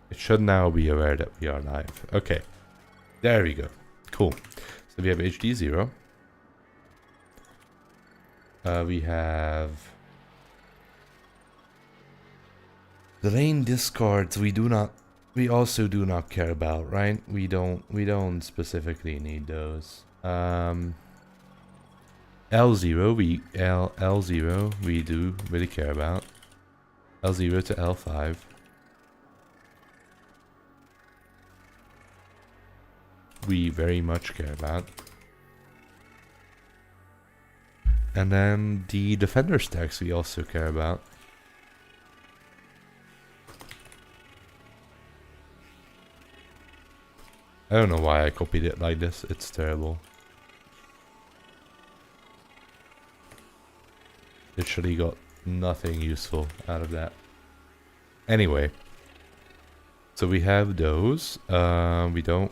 It should now be aware that we are live. Okay, there we go. Cool. So we have HD0. We have the lane discards. We also do not care about, right? We don't specifically need those. L0 L0 we do really care about. L0 to L5. We very much care about. And then the defender stacks we also care about. I don't know why I copied it like this, it's terrible. Literally got nothing useful out of that. Anyway. So we have those. We don't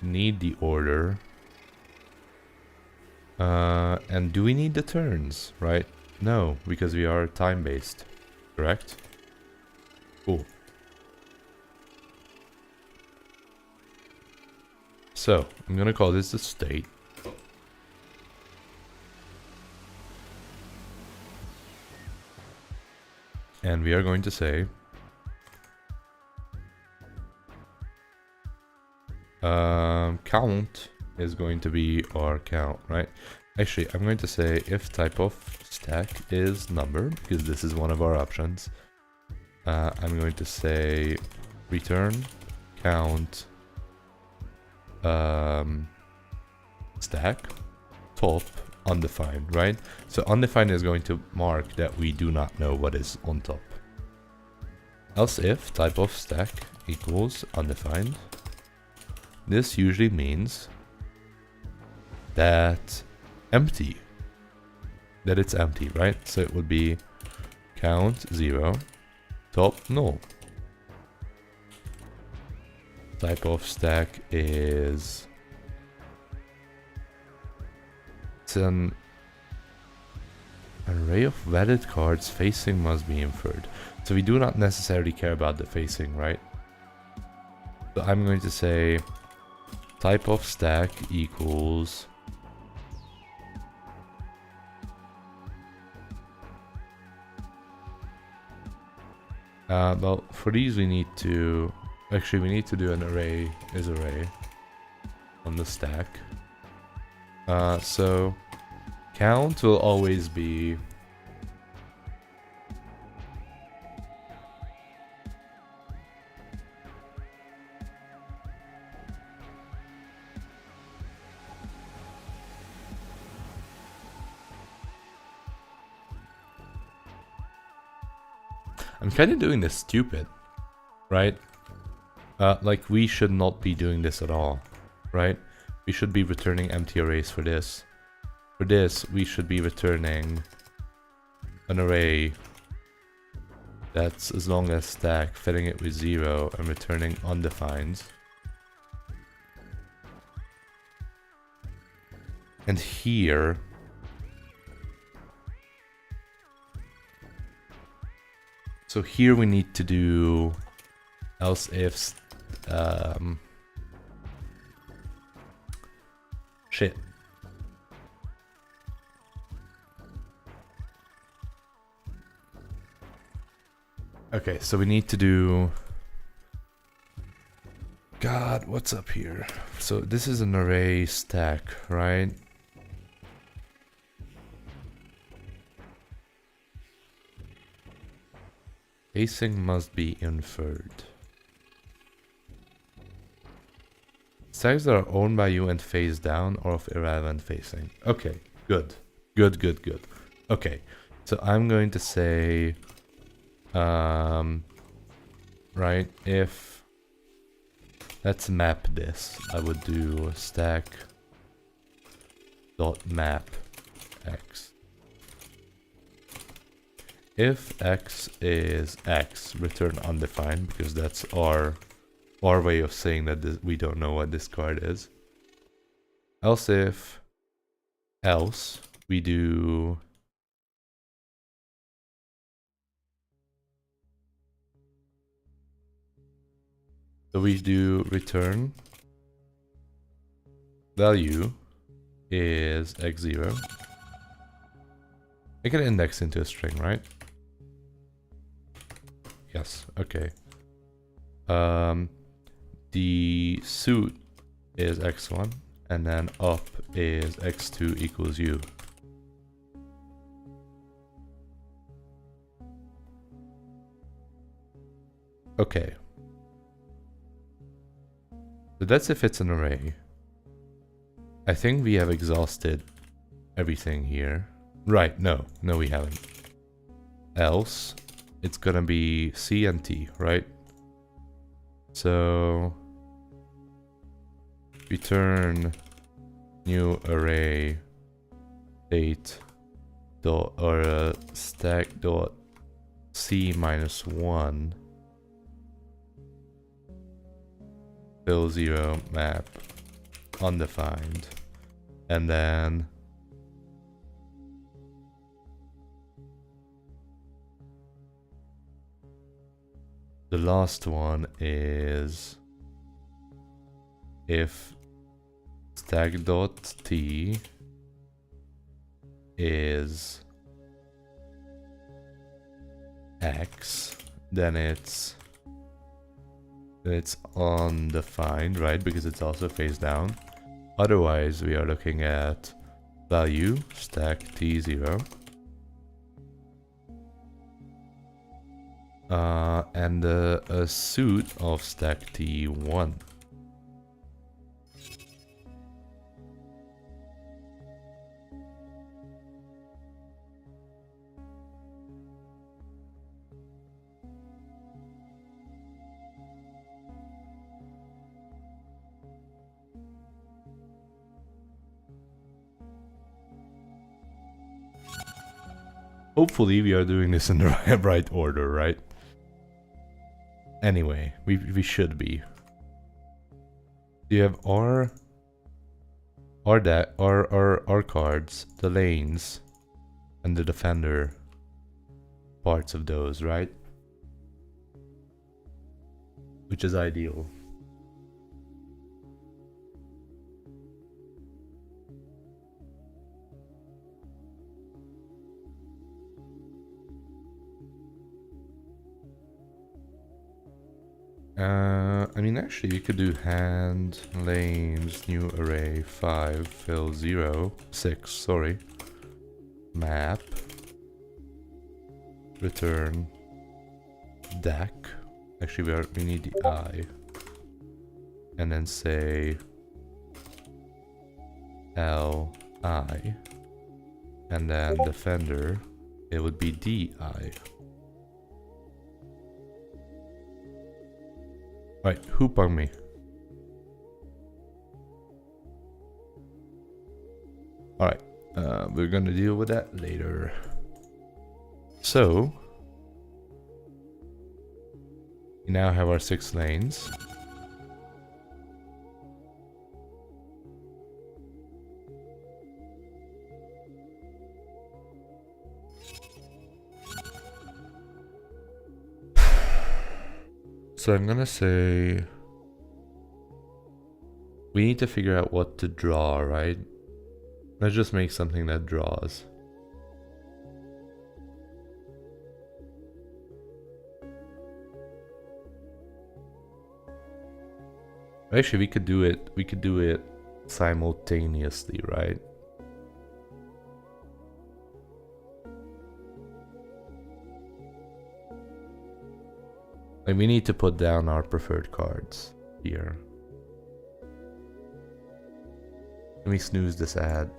need the order. And do we need the turns, right? No, because we are time-based, correct? Cool. So, I'm gonna call this the state. And we are going to say count is going to be our count, right? Actually, I'm going to say if type of stack is number, because this is one of our options. I'm going to say return count stack top undefined, right? So undefined is going to mark that we do not know what is on top. Else if type of stack equals undefined. This usually means that it's empty, right? So it would be count 0, top null. Type of stack is it's an array of valid cards. Facing must be inferred. So we do not necessarily care about the facing, right? So I'm going to say type of stack equals well, for these we need to actually do an array is array on the stack. So count will always be I'm kind of doing this stupid, right? Like we should not be doing this at all, right? We should be returning empty arrays for this. For this, we should be returning an array that's as long as stack, filling it with 0 and returning undefined. And here so here we need to do else ifs. Shit. Okay, so we need to do... God, what's up here? So this is an array stack, right? Facing must be inferred. Stacks that are owned by you and face down or of irrelevant facing. Okay, good. Good. Okay, so I'm going to say... right, if... Let's map this. I would do stack dot map x. If x is x, return undefined, because that's our way of saying that we don't know what this card is. Else if else, we do So we do return value is x0. Make an index into a string, right? Yes, okay. The suit is x1, and then up is x2 equals u. Okay. So that's if it's an array. I think we have exhausted everything here. Right, no we haven't. Else, it's gonna be C and T, right? So return new array state dot or stack dot C minus 1 fill 0 map undefined, and then the last one is if stack dot t is x, then it's undefined, right? Because it's also face down. Otherwise, we are looking at value stack t0 and a suit of stack t1. Hopefully we are doing this in the right order, right? Anyway, we should be. You have our cards, the lanes, and the defender parts of those, right? Which is ideal. I mean, actually, you could do hand lanes new array 5 fill 0 6. Sorry, map return deck. Actually, we need the I, and then say li, and then defender. It would be di. Right, who bunged me? Alright, we're gonna deal with that later. So, we now have our 6 lanes. So I'm gonna say we need to figure out what to draw, right? Let's just make something that draws. Actually, we could do it simultaneously, right? Like, we need to put down our preferred cards here. Let me snooze this ad.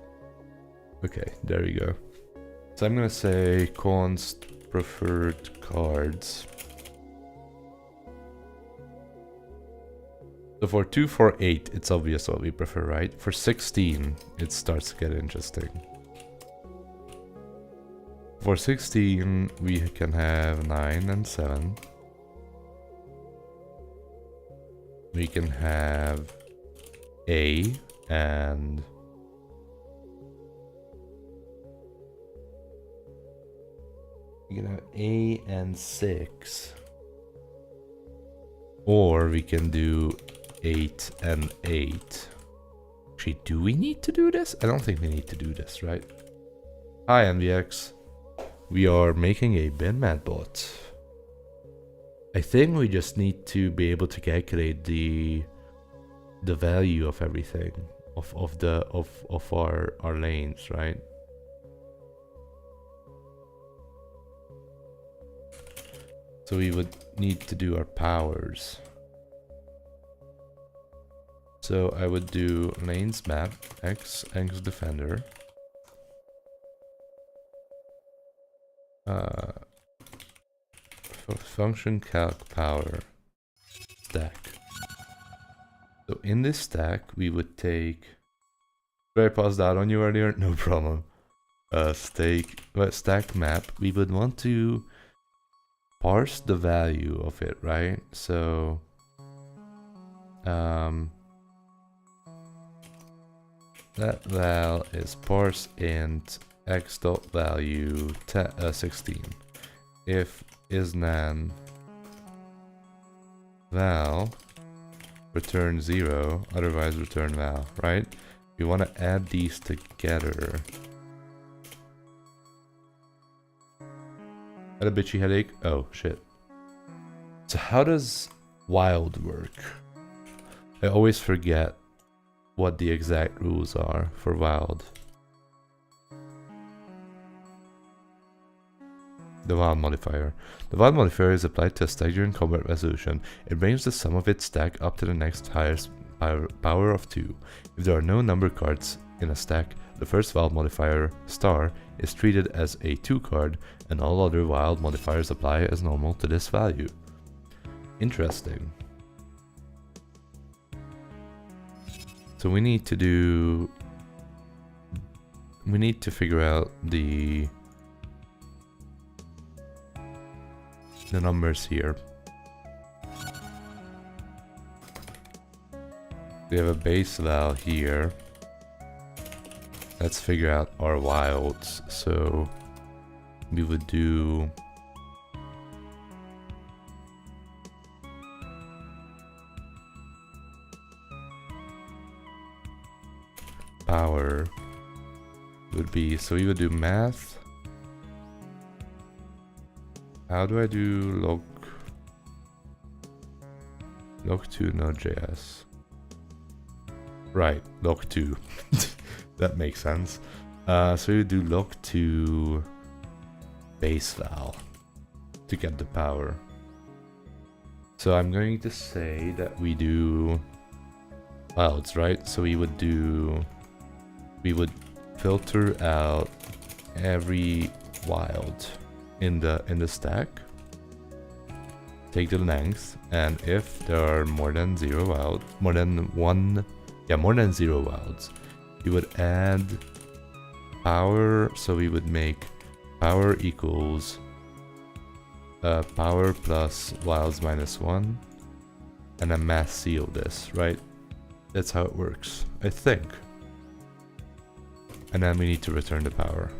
Okay, there we go. So I'm gonna say const preferred cards. So for 2, 4, 8, it's obvious what we prefer, right? For 16, it starts to get interesting. For 16, we can have 9 and 7. We can have A and we can have A and 6. Or we can do 8 and 8. Actually, do we need to do this? I don't think we need to do this, right? Hi, MVX. We are making a binmat bot. I think we just need to be able to calculate the value of everything of our lanes, right? So we would need to do our powers. So I would do lanes map x defender. Function calc power stack. So in this stack we would take. Did I pause that on you earlier? No problem. Stack map. We would want to parse the value of it, right? So that val is parse int x dot value 16. If isNaN val return 0, otherwise return val, right? We want to add these together. Had a bitchy headache? Oh shit. So how does wild work? I always forget what the exact rules are for wild. The wild modifier. The wild modifier is applied to a stack during combat resolution. It brings the sum of its stack up to the next highest power of 2. If there are no number cards in a stack, the first wild modifier, star, is treated as a 2 card, and all other wild modifiers apply as normal to this value. Interesting. So we need to figure out the numbers here. We have a base val here. Let's figure out our wilds. So we would do power would be, so we would do math. How do I do log2 Node.js? Right, log2. That makes sense. So we would do log2 base val to get the power. So I'm going to say that we do wilds, right? So we would filter out every wild in the stack, take the length, and if there are more than 0 wilds, more than 0 wilds, you would add power. So we would make power equals power plus wilds minus 1, and then mass seal this, right? That's how it works, I think. And then we need to return the power.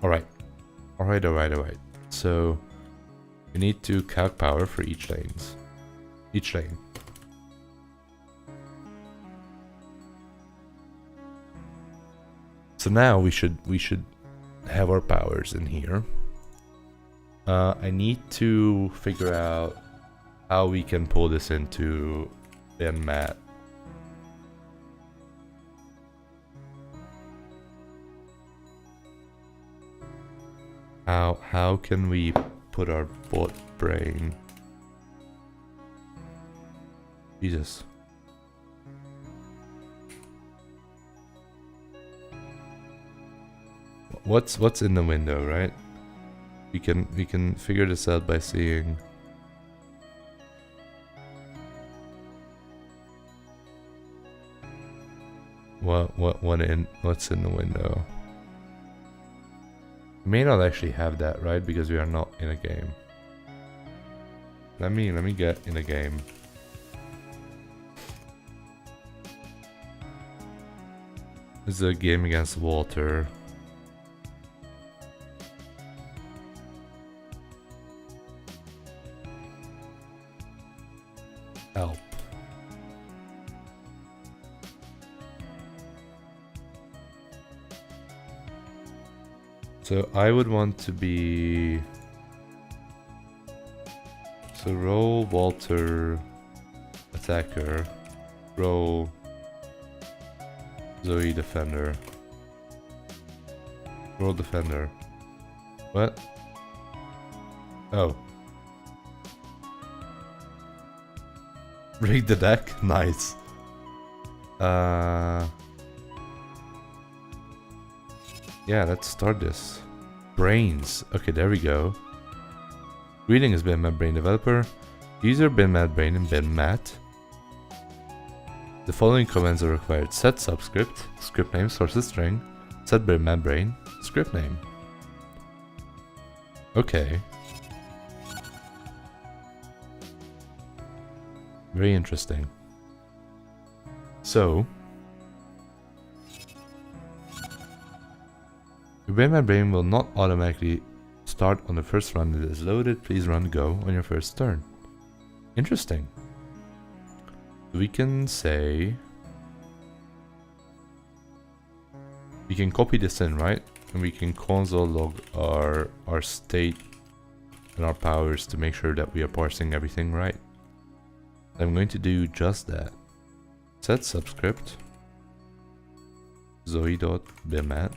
Alright. So we need to calc power for each lane. So now we should have our powers in here. I need to figure out how we can pull this into binmat. How can we put our bot brain? Jesus. What's in the window, right? We can figure this out by seeing what's in the window. We may not actually have that, right? Because we are not in a game. Let me get in a game. This is a game against water. Help. So I would want to be... So roll Walter attacker, roll Zoe defender, roll defender. What? Oh. Rig the deck? Nice. Yeah, let's start this. Brains. Okay, there we go. Greetings, binmat brain developer. User binmat brain and binmat. The following commands are required. Set subscript, script name, sources string, set binmat brain, script name. Okay. Very interesting. So, your binmat brain will not automatically start on the first run it is loaded. Please run go on your first turn. Interesting. We can say... We can copy this in, right? And we can console log our state and our powers to make sure that we are parsing everything right. I'm going to do just that. Set subscript zoe.binmat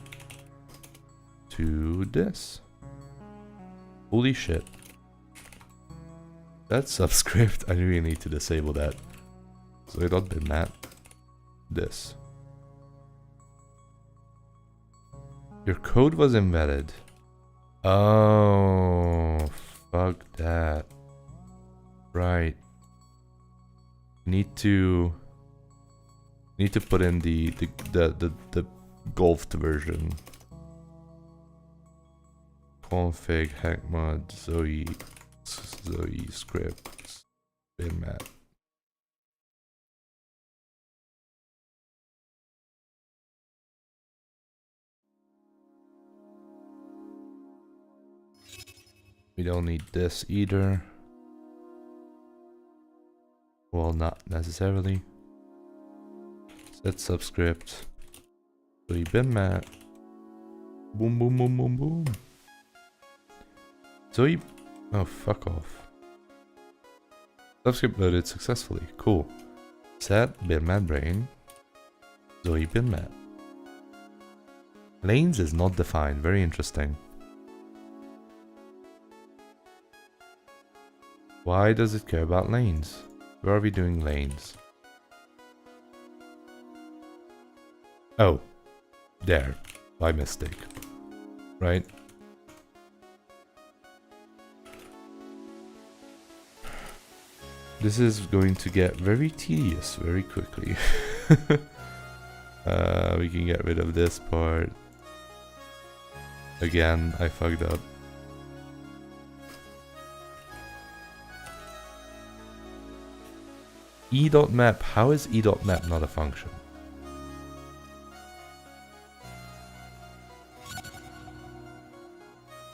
to this. Holy shit. That subscript, I really need to disable that. Zoe.binmat this. Your code was embedded. Oh, fuck that. Right. Need to put in the golfed version. Config hackmud zoe script binmat. We don't need this either. Well, not necessarily. Set subscript. Zoe binmat. Boom, boom, boom, boom, boom. Zoe. Oh, fuck off. Subscript loaded successfully. Cool. Set binmat brain. Zoe binmat. Lanes is not defined. Very interesting. Why does it care about lanes? Where are we doing lanes? Oh, there, by mistake, right? This is going to get very tedious very quickly. We can get rid of this part. Again, I fucked up. E.map. How is E.map not a function?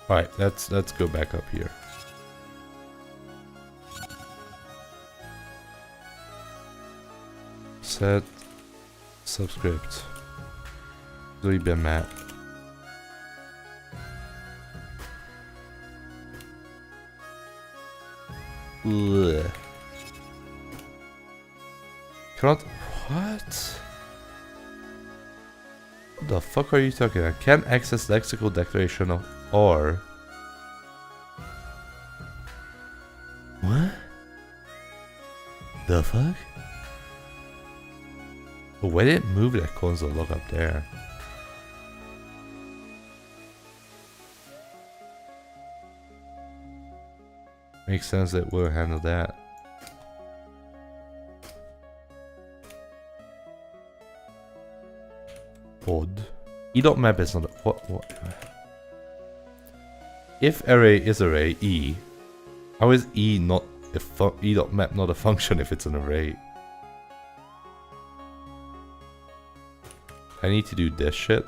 Alright, let's go back up here. Set subscript Zoe binmat. Ugh. Cannot. What? What the fuck are you talking about? Can access lexical declaration of or. What? The fuck? But why did it move that console log up there? Makes sense that we'll handle that. Odd. E.map is not a, what? If array is array E, how is E not a E.map not a function if it's an array? I need to do this shit.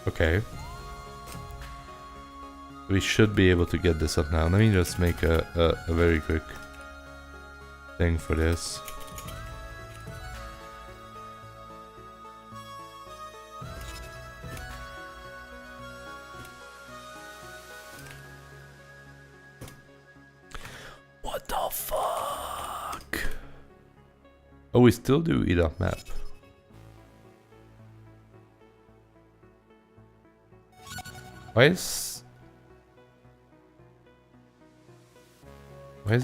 Okay. We should be able to get this up now. Let me just make a very quick thing for this. What the fuck? Oh, we still do eat up map. Why is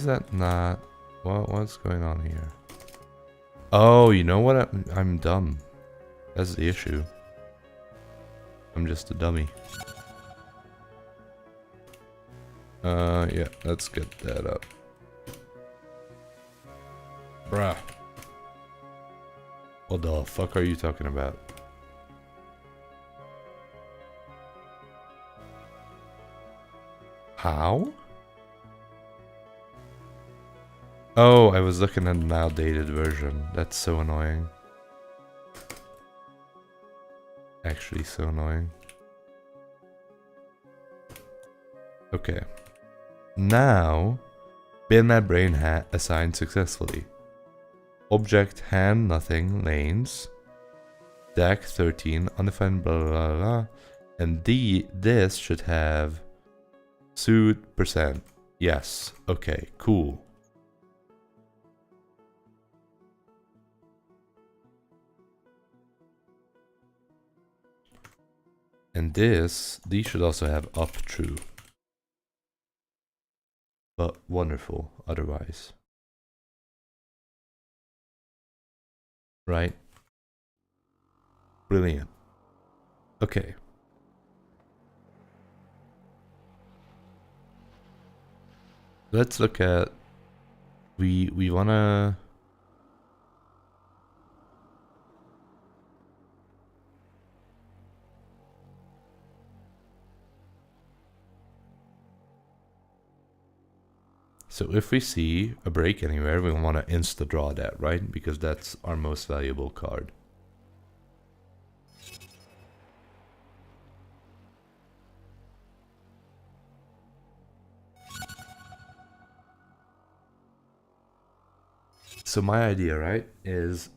that not? What's going on here? Oh, you know what? I'm dumb. That's the issue. I'm just a dummy. Yeah, let's get that up. Bruh. What the fuck are you talking about? How? Oh, I was looking at an outdated version. That's so annoying. Actually, so annoying. Okay. Now, binmat brain assigned successfully. Object hand nothing lanes. Deck 13 undefined blah blah blah. And this should have suit %. Yes. Okay. Cool. And these should also have up true. But wonderful otherwise. Right? Brilliant. Okay. Let's look at we wanna so if we see a break anywhere, we want to insta draw that, right? Because that's our most valuable card. So my idea, right, is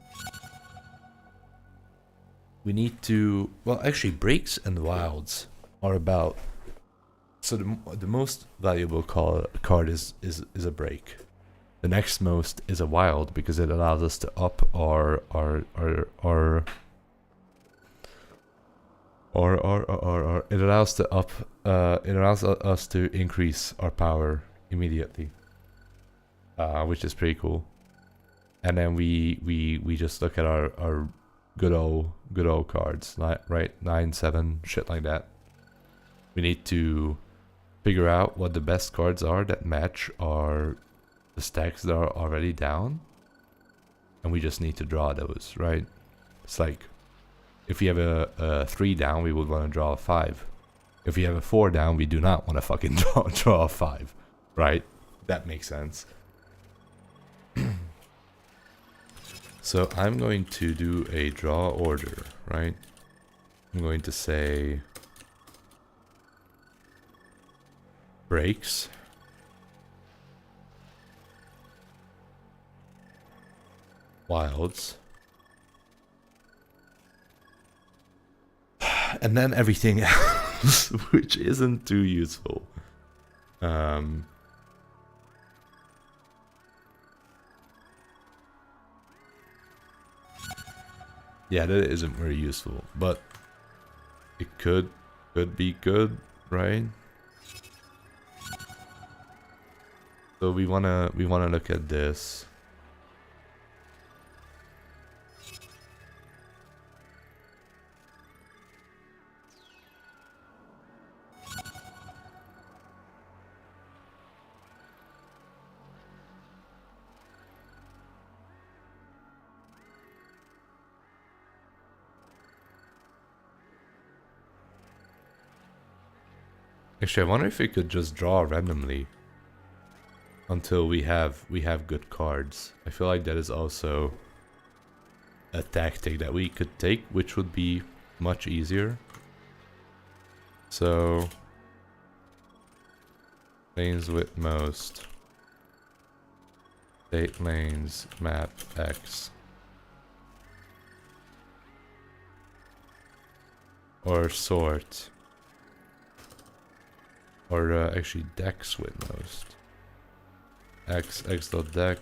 we need to, well, actually breaks and wilds are about, so the most valuable card is a break. The next most is a wild because it allows us to up it allows us to increase our power immediately, which is pretty cool. And then we just look at our good old cards, right? 9, 7, shit like that. We need to figure out what the best cards are that match the stacks that are already down, and we just need to draw those, right? It's like if you have a 3 down, we would want to draw a 5. If you have a 4 down, we do not want to fucking draw a 5, right? That makes sense. So I'm going to do a draw order, right? I'm going to say breaks, wilds, and then everything else, which isn't too useful. Yeah, that isn't very useful, but it could be good, right? So we wanna look at this. Actually, I wonder if we could just draw randomly until we have good cards. I feel like that is also a tactic that we could take, which would be much easier. So lanes with most. State lanes map X. Or sort. Or actually dex with most. X dot deck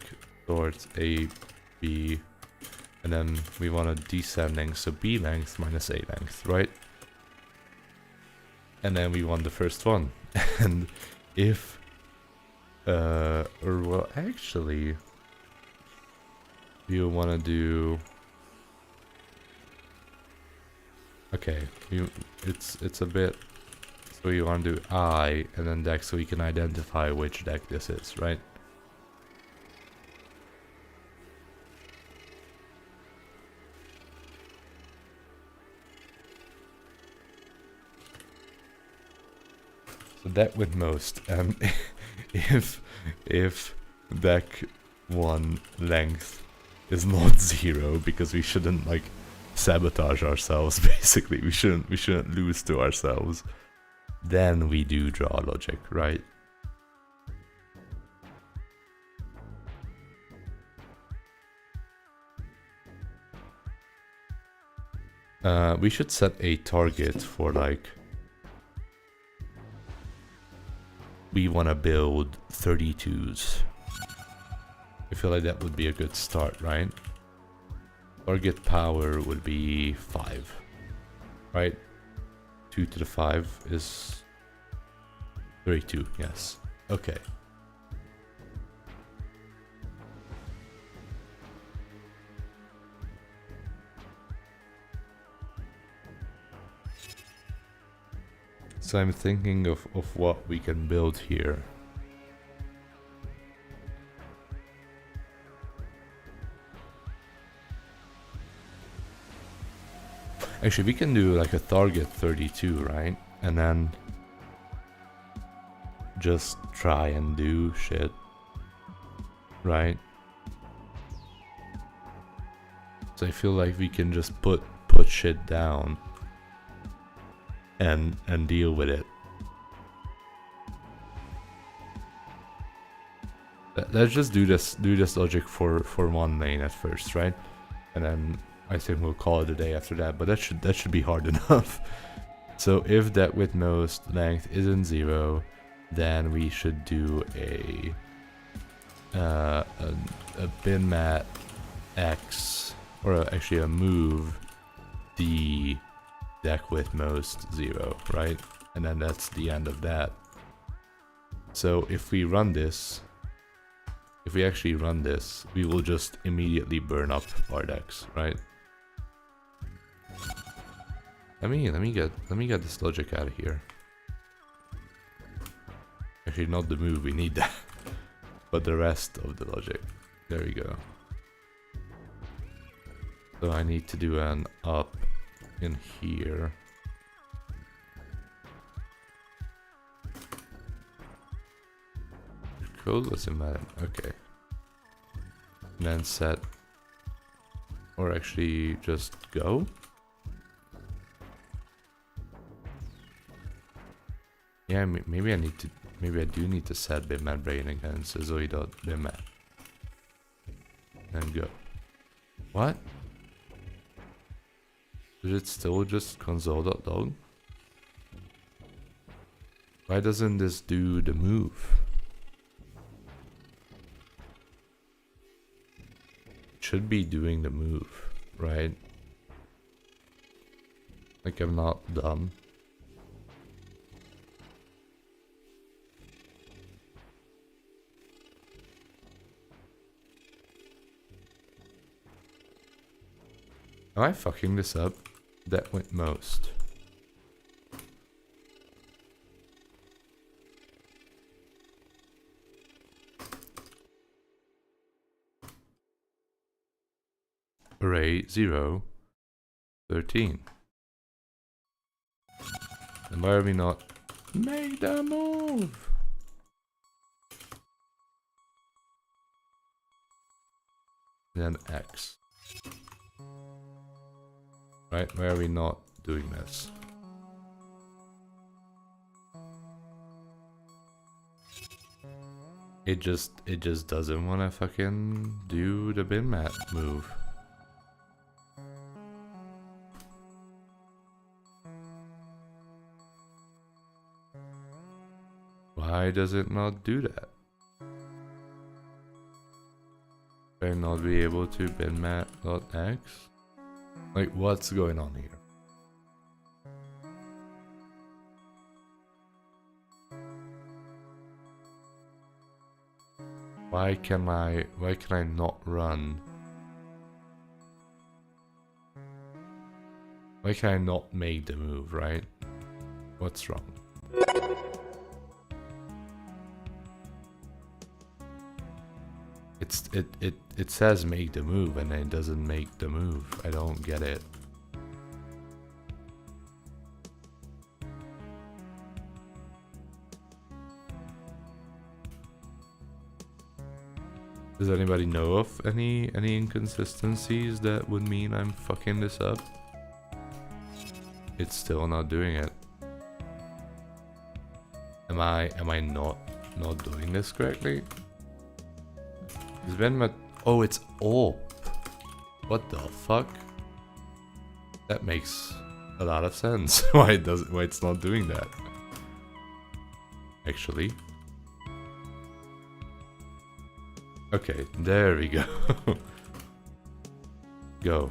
sort A B, and then we want a descending, so B length minus A length, right? And then we want the first one. And if or well, actually you want to do, okay, it's a bit, so you want to do I and then deck, so we can identify which deck this is, right? So deck with most, and if deck 1 length is not 0, because we shouldn't like sabotage ourselves, basically we shouldn't lose to ourselves, then we do draw logic, right? We should set a target for like, we want to build 32s. I feel like that would be a good start, right? Target power would be 5, right? 2 to the 5 is 32, yes. Okay. So I'm thinking of what we can build here. Actually, we can do like a target 32, right? And then just try and do shit, right? So I feel like we can just put shit down and deal with it. Let's just do this logic for one lane at first, right? And then I think we'll call it a day after that, but that should be hard enough. So if that with most length isn't 0, then we should do a binmat X, or actually a move D deck with most 0, right? And then that's the end of that. So if we run this, if we actually run this, we will just immediately burn up our decks, right? Let me get this logic out of here. Actually, not the move, we need that. But the rest of the logic. There we go. So I need to do an up in here. Code was invalid. Okay. And then set, or actually just go. Yeah, maybe I do need to set binmat brain again. So zoe.binmat. And go. What? Is it still just console.log? Why doesn't this do the move? It should be doing the move, right? Like, I'm not dumb. Am I fucking this up? That went most. Array 0, 13. And why are we not? Make the move! Then X. Right, why are we not doing this? It just doesn't want to fucking do the binmat move. Why does it not do that? Should I not be able to binmat.x? Like, what's going on here? Why can I not run? Why can I not make the move, right? What's wrong? It says make the move and it doesn't make the move. I don't get it. Does anybody know of any inconsistencies that would mean I'm fucking this up? It's still not doing it. Am I not doing this correctly? Is binmat? Oh, it's op. What the fuck? That makes a lot of sense. Why it's not doing that? Actually. Okay, there we go. Go.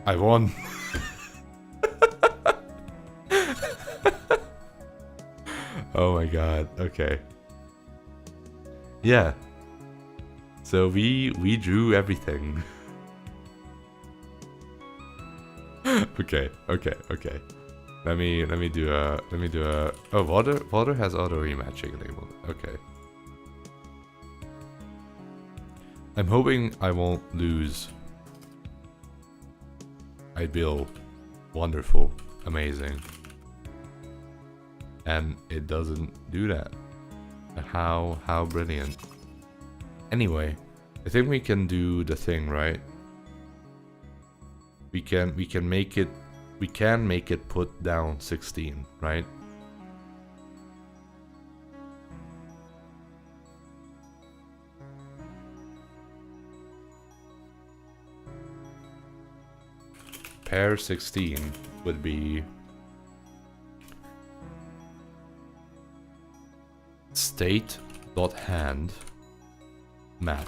I won. Oh my god, okay. Yeah. So we drew everything. Okay. Let me do a oh, water has auto rematching enabled. Okay. I'm hoping I won't lose. I'd feel wonderful, amazing. And it doesn't do that. How brilliant. Anyway, I think we can do the thing, right? We can make it put down 16, right? Pair 16 would be state.hand map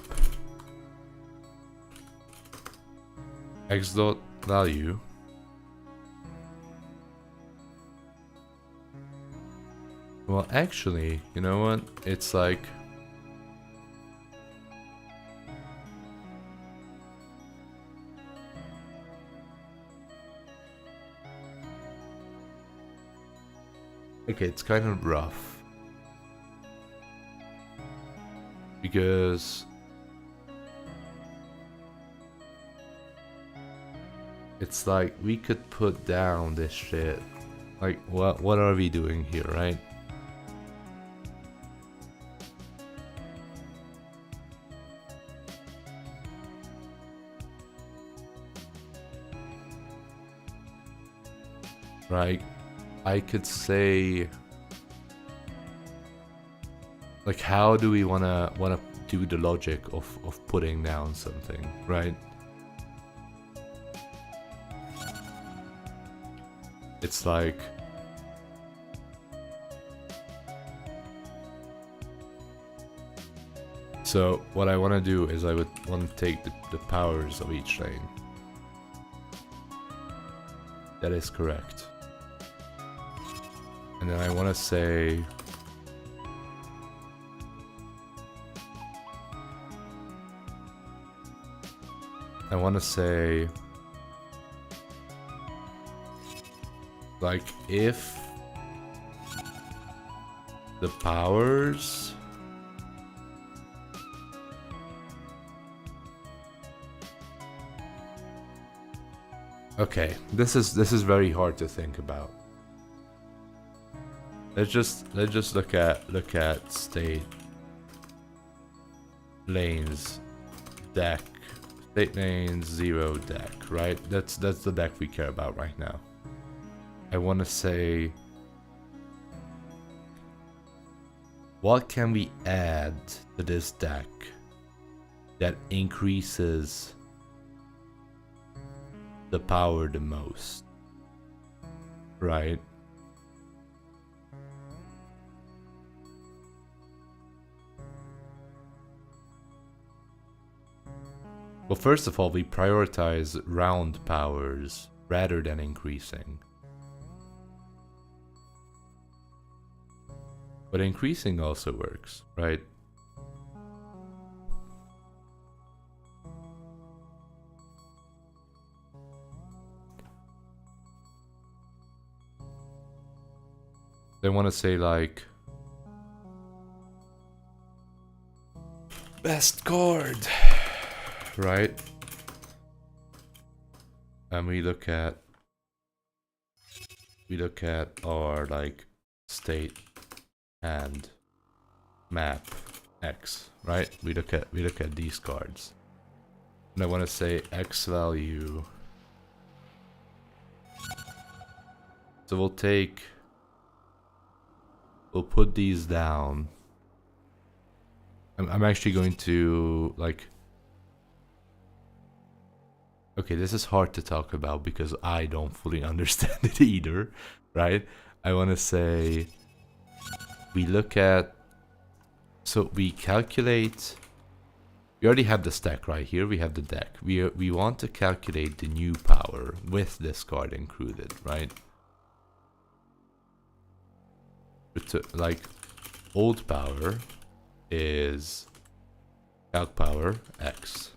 x.value well, actually, you know what? It's like okay, it's kind of rough. Because it's like we could put down this shit. Like what are we doing here, right? Right? I could say like, how do we wanna do the logic of putting down something, right? It's like so what I want to do is I would want to take the powers of each lane. That is correct. And then I want to say like if the powers okay, this is very hard to think about. let's just look at state lanes deck. State lanes 0 deck, right? That's the deck we care about right now. I want to say, what can we add to this deck that increases the power the most, right? Well, first of all, we prioritize round powers rather than increasing. But increasing also works, right? They want to say like best card, right? And we look at our like state and map X, right? We look at these cards. And I want to say X value. So we'll put these down. I'm actually going to like, okay, this is hard to talk about because I don't fully understand it either, right? I want to say we look at, so we calculate, we already have the stack right here, we have the deck. We want to calculate the new power with this card included, right? Like old power is calc power X.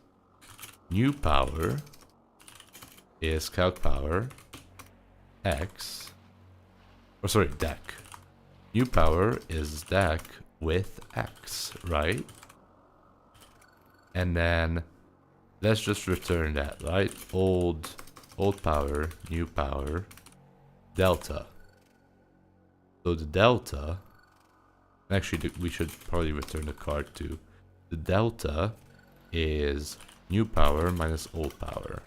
New power is calc power X. Or sorry, deck. New power is deck with X, right? And then let's just return that, right? Old power, new power, delta. So the delta, actually we should probably return the card too. The delta is new power minus old power,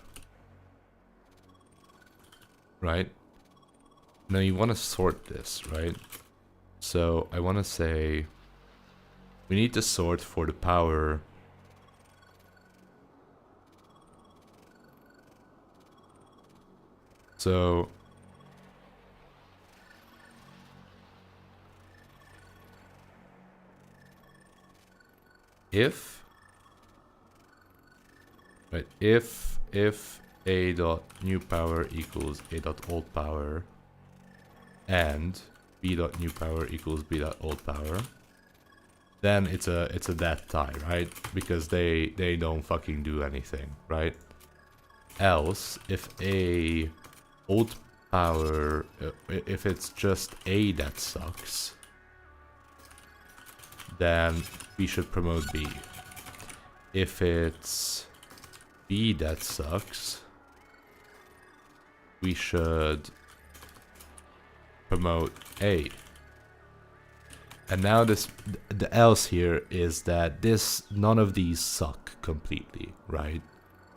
right? Now you want to sort this, right? So I want to say we need to sort for the power. So if a dot new power equals a dot old power and b dot new power equals b dot old power, then it's a dead tie, right? Because they don't fucking do anything, right? Else, if a old power, if it's just a that sucks, then we should promote B. If it's B that sucks, we should promote A. And now the else here is that none of these suck completely, right?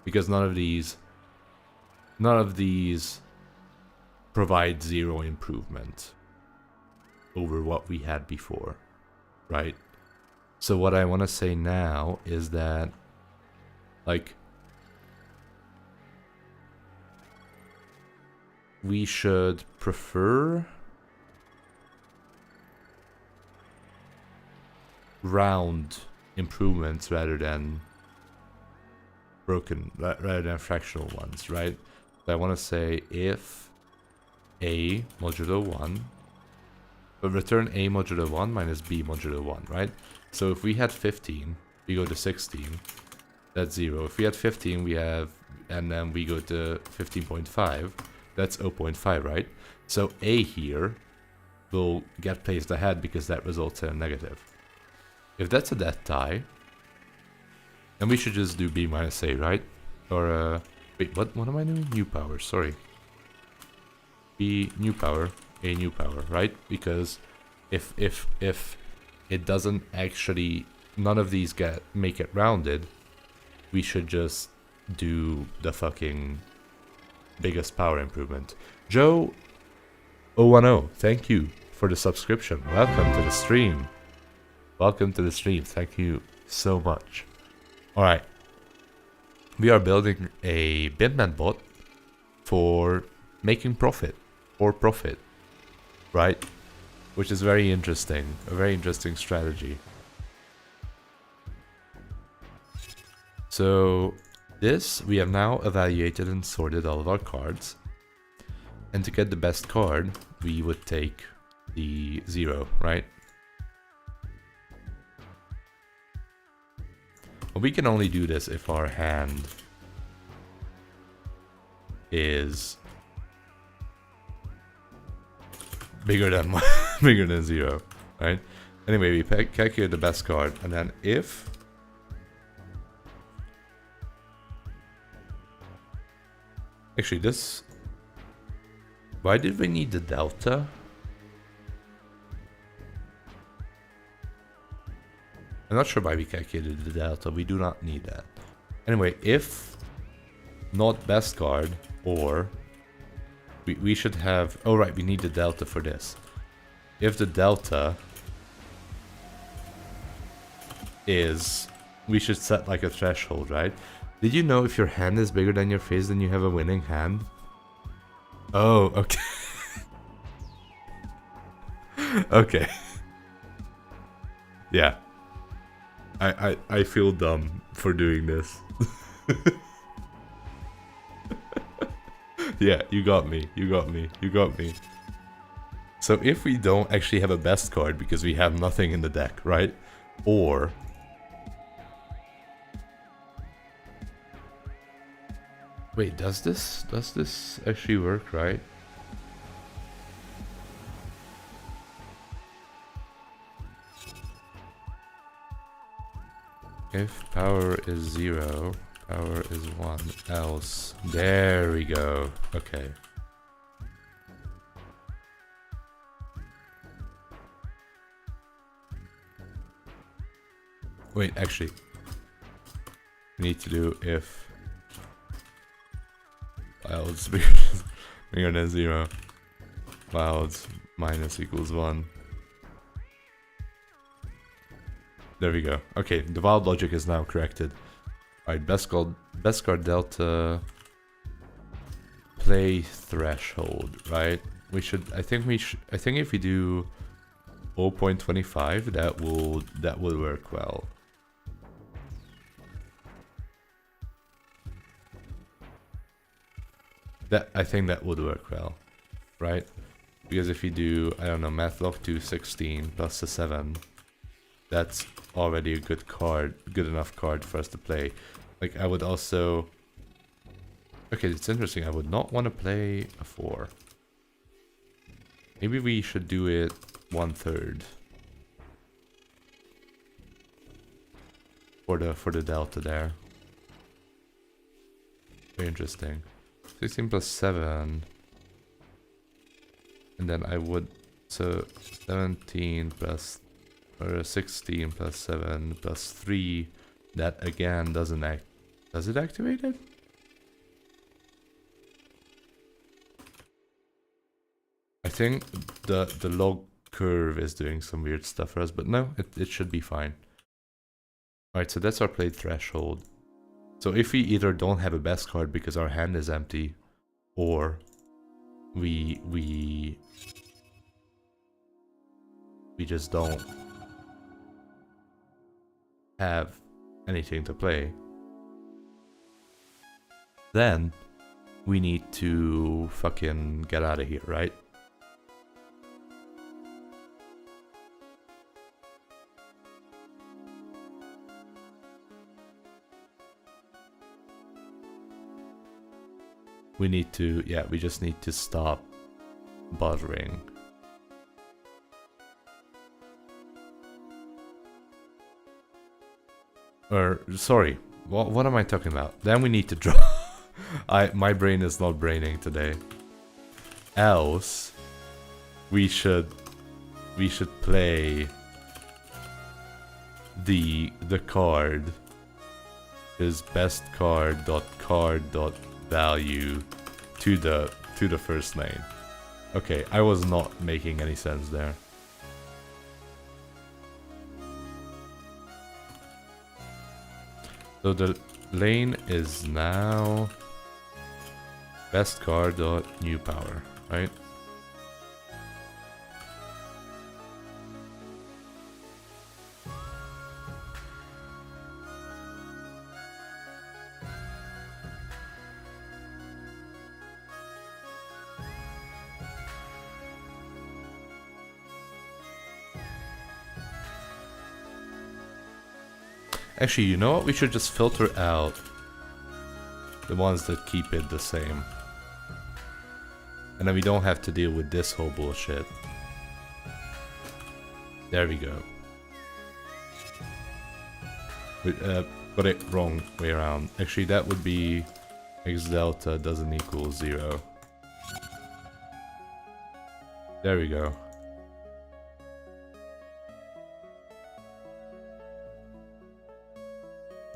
Because none of these provide zero improvement over what we had before, right? So what I want to say now is that, like, we should prefer round improvements rather than fractional ones, right? So I want to say if a modulo 1, but return a modulo 1 minus b modulo 1, right? So if we had 15, we go to 16, that's 0. If we had 15, we have, and then we go to 15.5, that's 0.5, right? So a here will get placed ahead because that results in a negative. If that's a dead tie, then we should just do b minus a, right? Or, wait, what am I doing? New power, sorry. B new power, a new power, right? Because if it doesn't actually, none of these make it rounded, we should just do the fucking biggest power improvement. Joe 010, thank you for the subscription. Welcome to the stream. Welcome to the stream. Thank you so much. Alright. We are building a binmat bot for making profit. For profit. Right? Which is very interesting. A very interesting strategy. So this, we have now evaluated and sorted all of our cards. And to get the best card, we would take the 0, right? Well, we can only do this if our hand is bigger than bigger than 0, right? Anyway, we calculate the best card, and then if actually this, why did we need the delta? I'm not sure why we calculated the delta. We do not need that. Anyway, if not best card, or we should have, oh right, we need the delta for this. If the delta is, we should set like a threshold, right? Did you know if your hand is bigger than your face, then you have a winning hand? Oh, okay. Okay. Yeah. I feel dumb for doing this. Yeah, you got me. You got me. You got me. So if we don't actually have a best card because we have nothing in the deck, right? Or wait, does this actually work, right? If power is 0, power is 1, else. There we go. Okay. Wait, actually. We need to do if clouds bigger than 0. Clouds minus equals 1. There we go. Okay, the wild logic is now corrected. Alright, best card delta, play threshold, right? We should, I think if we do 0.25, that will work well. I think that would work well, right? Because if you do, I don't know, mathlog to 16 plus the 7, that's already a good enough card for us to play. Like, I would also, okay, it's interesting, I would not want to play a 4. Maybe we should do it 1/3 for the delta there. Very interesting. 16 plus 7, and then I would, so 17 plus, or 16 plus 7 plus 3, that again doesn't act, does it activate it? I think the log curve is doing some weird stuff for us, but no, it should be fine. Alright, so that's our play threshold. So if we either don't have a best card because our hand is empty, or we just don't have anything to play, then we need to fucking get out of here, right? We need to, yeah, we just need to stop bothering. Or, sorry, what am I talking about? Then we need to draw. My brain is not braining today. Else, we should we should play the card is best card value to the first lane. Okay, I was not making any sense there. So the lane is now best card.new power, right? Actually, you know what? We should just filter out the ones that keep it the same. And then we don't have to deal with this whole bullshit. There we go. Got it wrong way around. Actually, that would be x delta doesn't equal 0. There we go.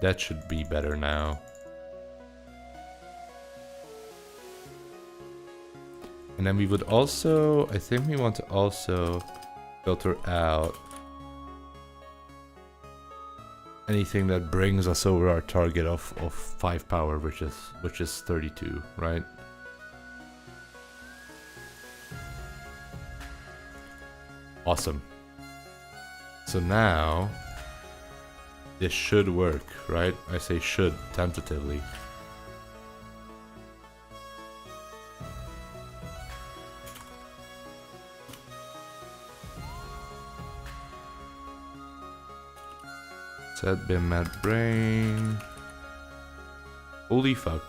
That should be better now. And then we would also, I think we want to also filter out anything that brings us over our target of 5 power, which is 32, right? Awesome. So now this should work, right? I say should, tentatively. Set binmat brain. Holy fuck.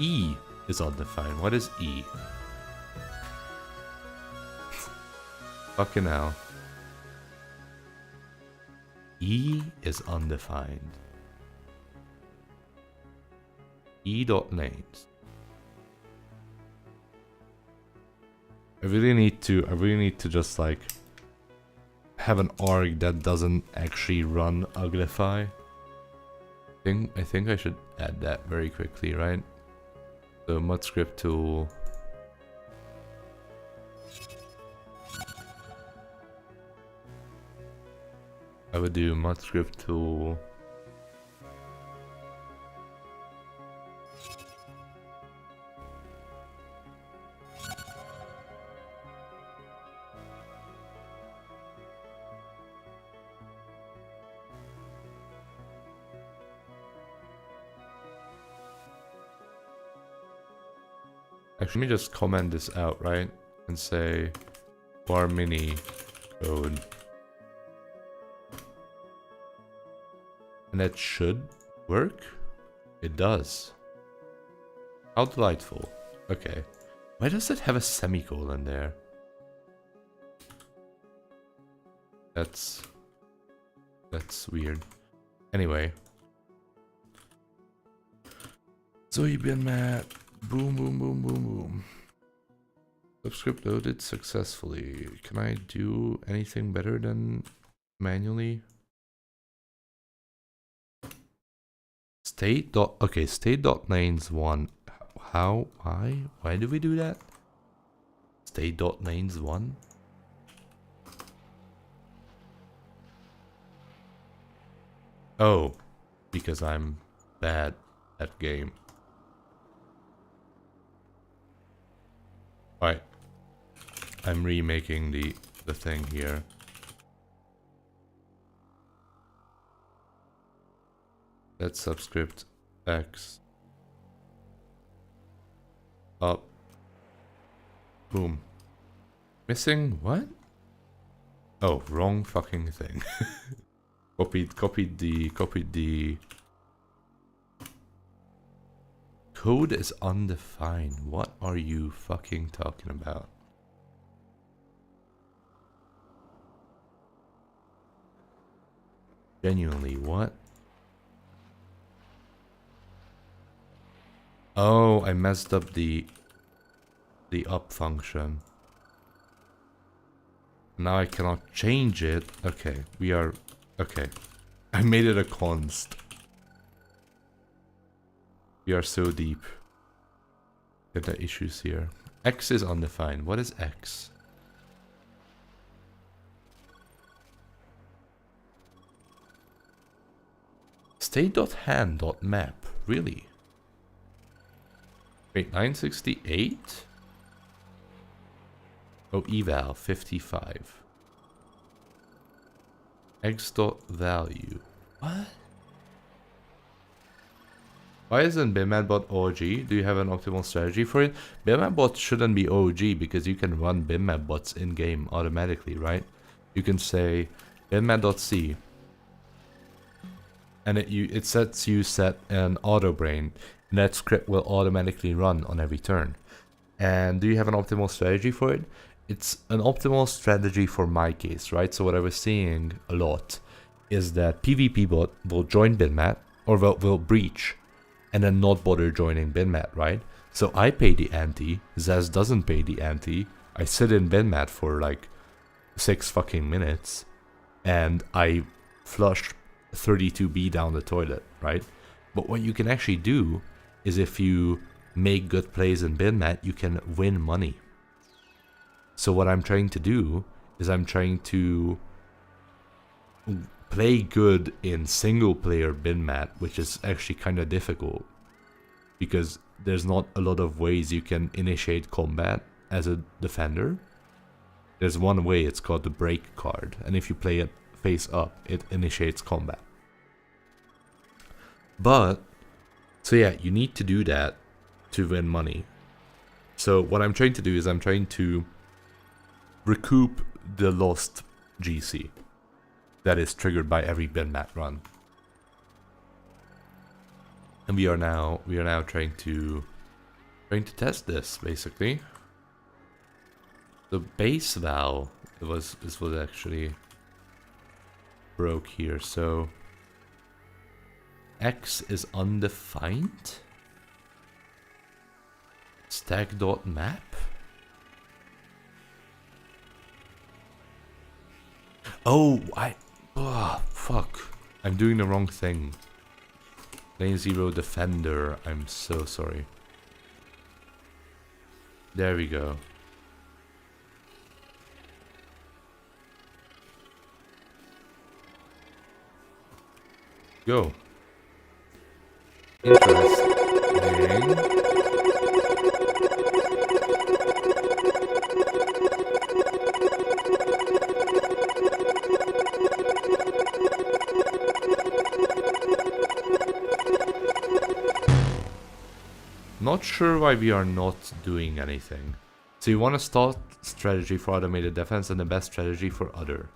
E is undefined. What is E? Fucking hell. E is undefined. E.names. I really need to just like have an org that doesn't actually run uglify. I think I should add that very quickly, right? So mud script tool. I would do mud script tool. Actually, let me just comment this out, right? And say var mini code. And that should work? It does. How delightful. Okay. Why does it have a semicolon there? That's weird. Anyway. Zoe binmat. Boom, boom, boom, boom, boom. Subscript loaded successfully. Can I do anything better than manually? State dot, okay, state dot lanes 1. How? Why do we do that? State dot lanes 1. Oh, because I'm bad at game. Alright. I'm remaking the thing here. Let's subscript X up. Boom. Missing what? Oh, wrong fucking thing. copied the code is undefined. What are you fucking talking about? Genuinely, what? Oh, I messed up the up function. Now I cannot change it. Okay, we are... Okay. I made it a const. We are so deep. Get the issues here. X is undefined. What is X? State.hand.map. Really? Wait, 968? Oh, eval 55. X.value. What? Why isn't binmatbot OG? Do you have an optimal strategy for it? Binmatbot shouldn't be OG because you can run binmatbots in game automatically, right? You can say binmat.c and it sets you set an auto brain, and that script will automatically run on every turn. And do you have an optimal strategy for it? It's an optimal strategy for my case, right? So what I was seeing a lot is that PvP bot will join binmat or will breach and then not bother joining binmat, right? So I pay the ante, Zaz doesn't pay the ante, I sit in binmat for like 6 fucking minutes and I flush 32B down the toilet, right? But what you can actually do is if you make good plays in binmat, you can win money. So what I'm trying to do is I'm trying to play good in single player binmat, which is actually kind of difficult because there's not a lot of ways you can initiate combat as a defender. There's one way, it's called the break card, and if you play it face up, it initiates combat. But, so yeah, you need to do that to win money. So what I'm trying to do is I'm trying to recoup the lost GC that is triggered by every binmat run. And we are now trying to test this basically. The base val this was actually broke here, so X is undefined. Stack.map. Oh, fuck. I'm doing the wrong thing. Lane 0 defender. I'm so sorry. There we go. Go. Interesting. Not sure why we are not doing anything. So you want to start strategy for automated defense and the best strategy for other.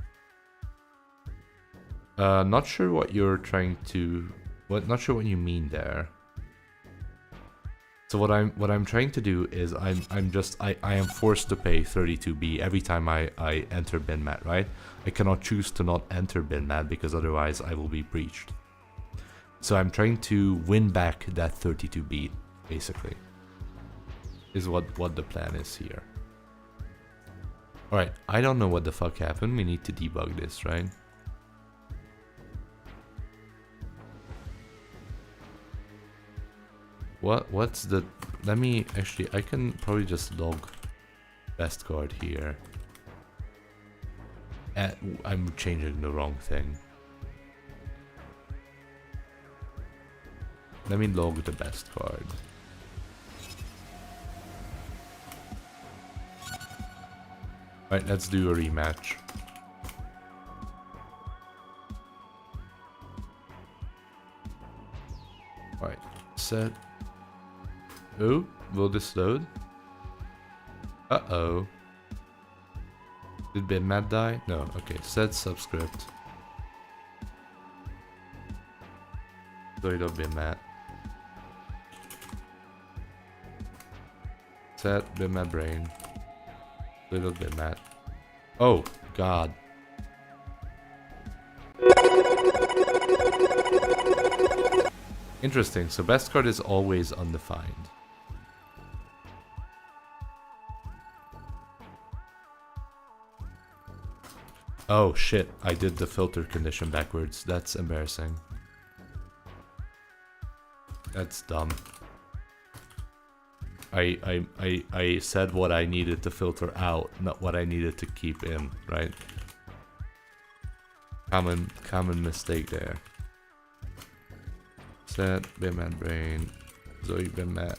Not sure what you're trying to... not sure what you mean there. So what I'm trying to do is I am forced to pay 32B every time I enter binmat, right? I cannot choose to not enter binmat because otherwise I will be breached. So I'm trying to win back that 32B, basically. Is what the plan is here. Alright, I don't know what the fuck happened. We need to debug this, right? What's the... Let me... Actually, I can probably just log best card here. I'm changing the wrong thing. Let me log the best card. Alright, let's do a rematch. Alright, set. Oh, will this load? Uh-oh. Did binmat die? No, okay. Set subscript. Binmat. Set binmat brain. Binmat. Oh, God. Interesting. So best card is always undefined. Oh shit, I did the filter condition backwards. That's embarrassing. That's dumb. I said what I needed to filter out, not what I needed to keep in, right? Common mistake there. Set binmat brain, Zoe binmat.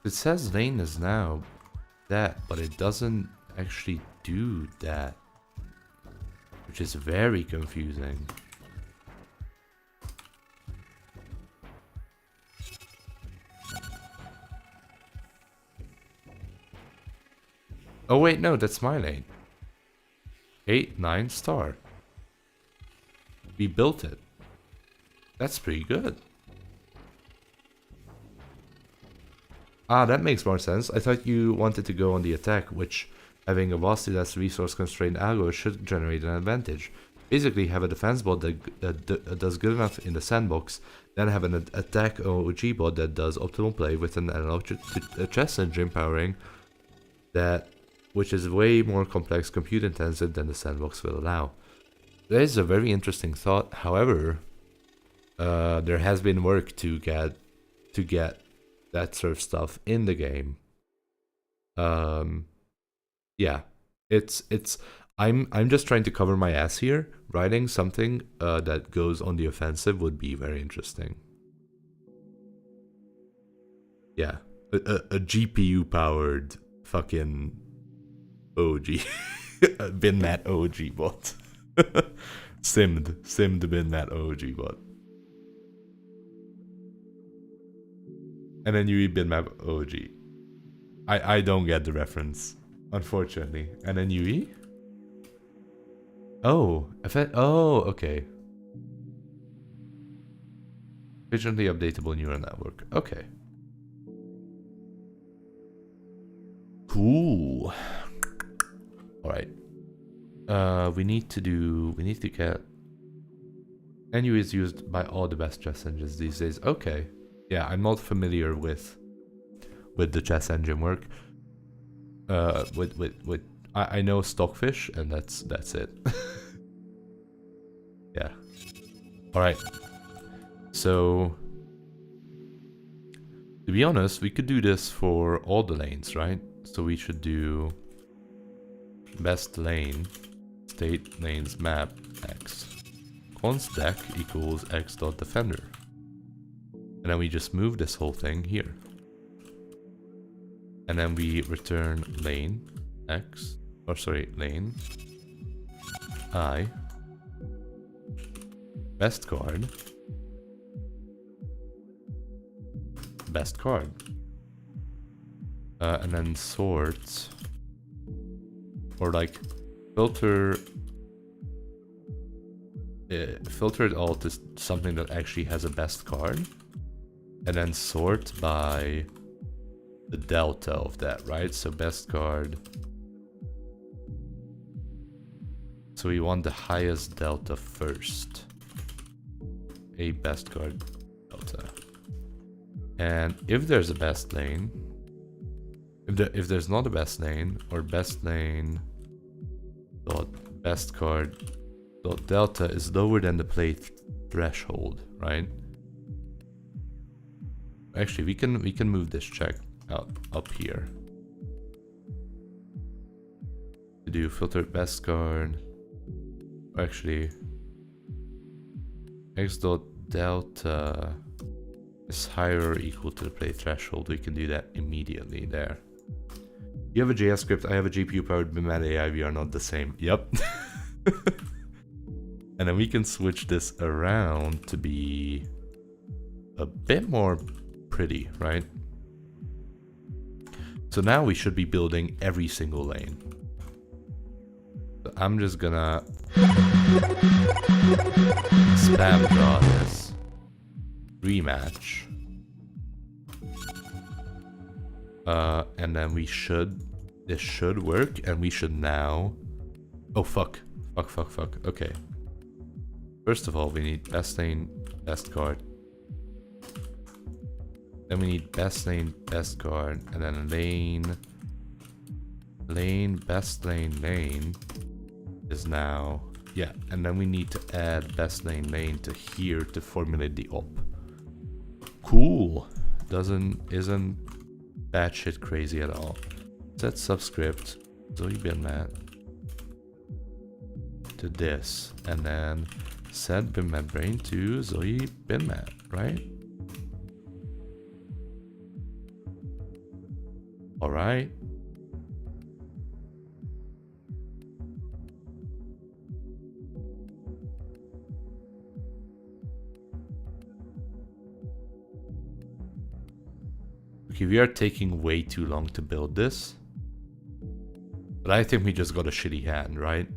It says lane is now that, but it doesn't actually do that, which is very confusing. Oh wait, no, that's my lane. 8, 9 star. We built it. That's pretty good. Ah, that makes more sense. I thought you wanted to go on the attack, which having a vastly less resource constrained algo should generate an advantage. Basically have a defense bot that does good enough in the sandbox, then have an attack OG bot that does optimal play with an analog chess engine powering that, which is way more complex compute intensive than the sandbox will allow. That is a very interesting thought. However, there has been work to get that sort of stuff in the game. Yeah, I'm just trying to cover my ass here. Writing something that goes on the offensive would be very interesting. Yeah, a GPU powered fucking OG binmat OG bot. simmed binmat OG bot. And then you binmat OG. I don't get the reference, unfortunately. And then UE? Oh, oh, okay. Efficiently updatable neural network. Okay. Cool. Alright. We need to get NU is used by all the best chess engines these days. Okay. Yeah, I'm not familiar with the chess engine work. I know Stockfish, and that's it. Yeah. All right. So, to be honest, we could do this for all the lanes, right? So we should do best lane state lanes map x const deck equals x dot defender, and then we just move this whole thing here. And then we return lane x, or sorry, lane I best card, and then sort, or like filter it all to something that actually has a best card, and then sort by the delta of that, right? So best card. So we want the highest delta first. A best card delta. And if there's a best lane, if there's not a best lane, or best lane dot best card dot delta is lower than the play threshold, right? Actually, we can move this check out up here to do filter best card. Actually, x dot delta is higher or equal to the play threshold. We can do that immediately there. You have a JS script, I have a GPU powered binmat AI, we are not the same. Yep. And then we can switch this around to be a bit more pretty, right? So now we should be building every single lane. So I'm just gonna spam draw this rematch. And then this should work, and we should now, oh fuck, okay. First of all, we need best lane, best card, Then we need best lane, best guard, and then lane, best lane is now, yeah, and then we need to add best lane to here to formulate the op. Cool. Isn't batshit crazy at all. Set subscript Zoe binmat to this, and then set binmat brain to Zoe binmat, right? All right. Okay, we are taking way too long to build this. But I think we just got a shitty hand, right?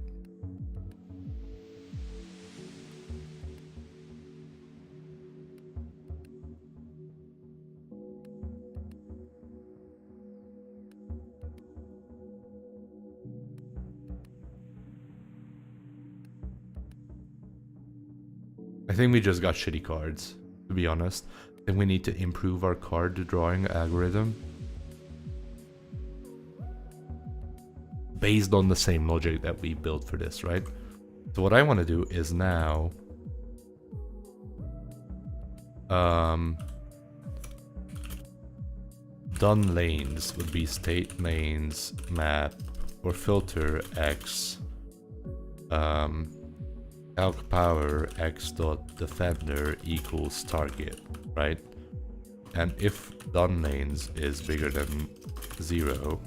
I think we just got shitty cards, to be honest. I think we need to improve our card drawing algorithm. Based on the same logic that we built for this, right? So what I want to do is now... done lanes would be state lanes map or filter x calc power x dot defender equals target, right? And if done lanes is bigger than 0,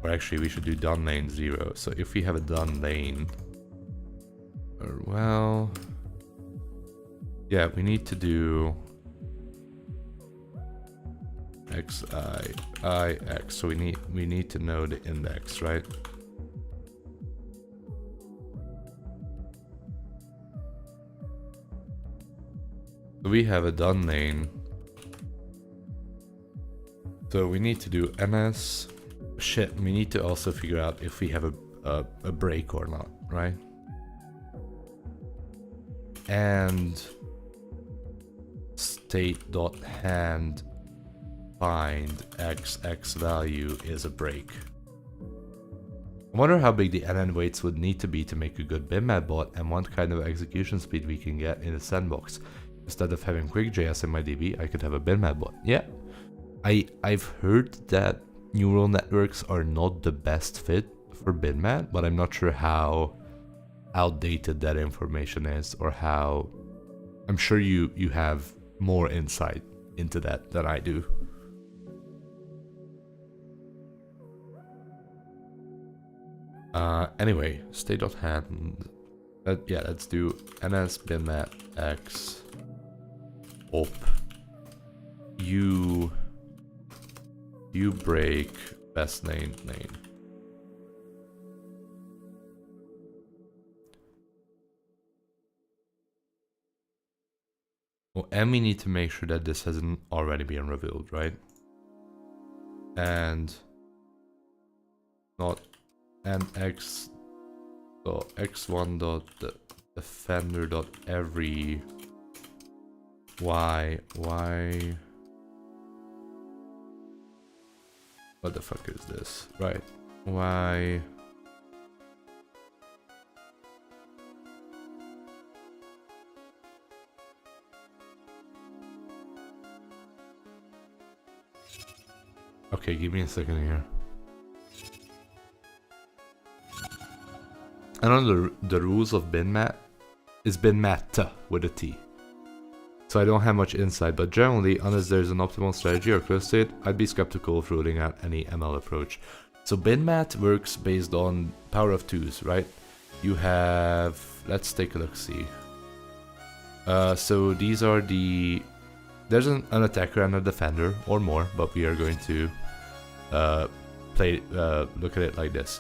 or actually we should do done lane 0. So if we have a done lane, or well, yeah, we need to do xi x. So we need to know the index, right? So we have a done lane. So we need to do ns. Shit, we need to also figure out if we have a break or not, right? And state.hand find x value is a break. I wonder how big the NN weights would need to be to make a good binmat bot and what kind of execution speed we can get in the sandbox. Instead of having QuickJS in my DB, I could have a binmat bot. Yeah, I've heard that neural networks are not the best fit for binmat, but I'm not sure how outdated that information is, or how... I'm sure you have more insight into that than I do. Anyway, state.hand. Yeah, let's do ns binmat x op you break best lane. Oh, and we need to make sure that this hasn't already been revealed, right? And not and x dot x1 dot defender dot every y. What the fuck is this? Right. Y. Okay, give me a second here. I know the rules of binmat is binmat with a T. So I don't have much insight, but generally, unless there's an optimal strategy or close to it, I'd be skeptical of ruling out any ML approach. So binmat works based on power of 2s, right? You have... let's take a look, see. So these are the... there's an attacker and a defender, or more, but we are going to look at it like this.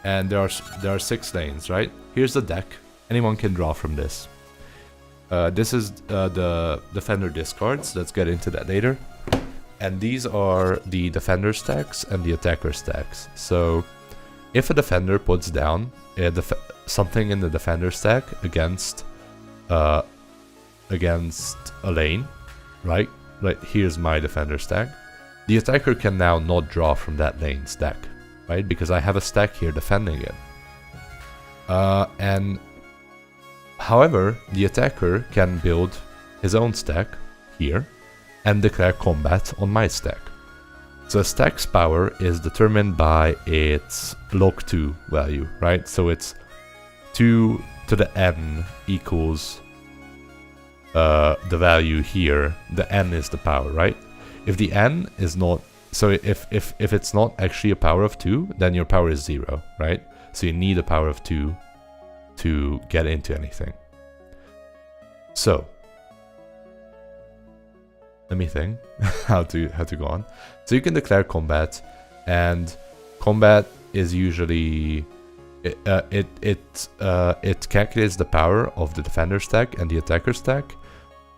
And there are 6 lanes, right? Here's the deck. Anyone can draw from this. This is the defender discards. Let's get into that later. And these are the defender stacks and the attacker stacks. So if a defender puts down something in the defender stack against a lane, right? Like, here's my defender stack. The attacker can now not draw from that lane stack, right? Because I have a stack here defending it. And however, the attacker can build his own stack here and declare combat on my stack. So a stack's power is determined by its log2 value, right? So it's 2 to the n equals the value here. The n is the power, right? If the n is not, so if it's not actually a power of 2, then your power is 0, right? So you need a power of 2 to get into anything. So let me think how to go on. So you can declare combat, and combat is usually it calculates the power of the defender stack and the attacker stack,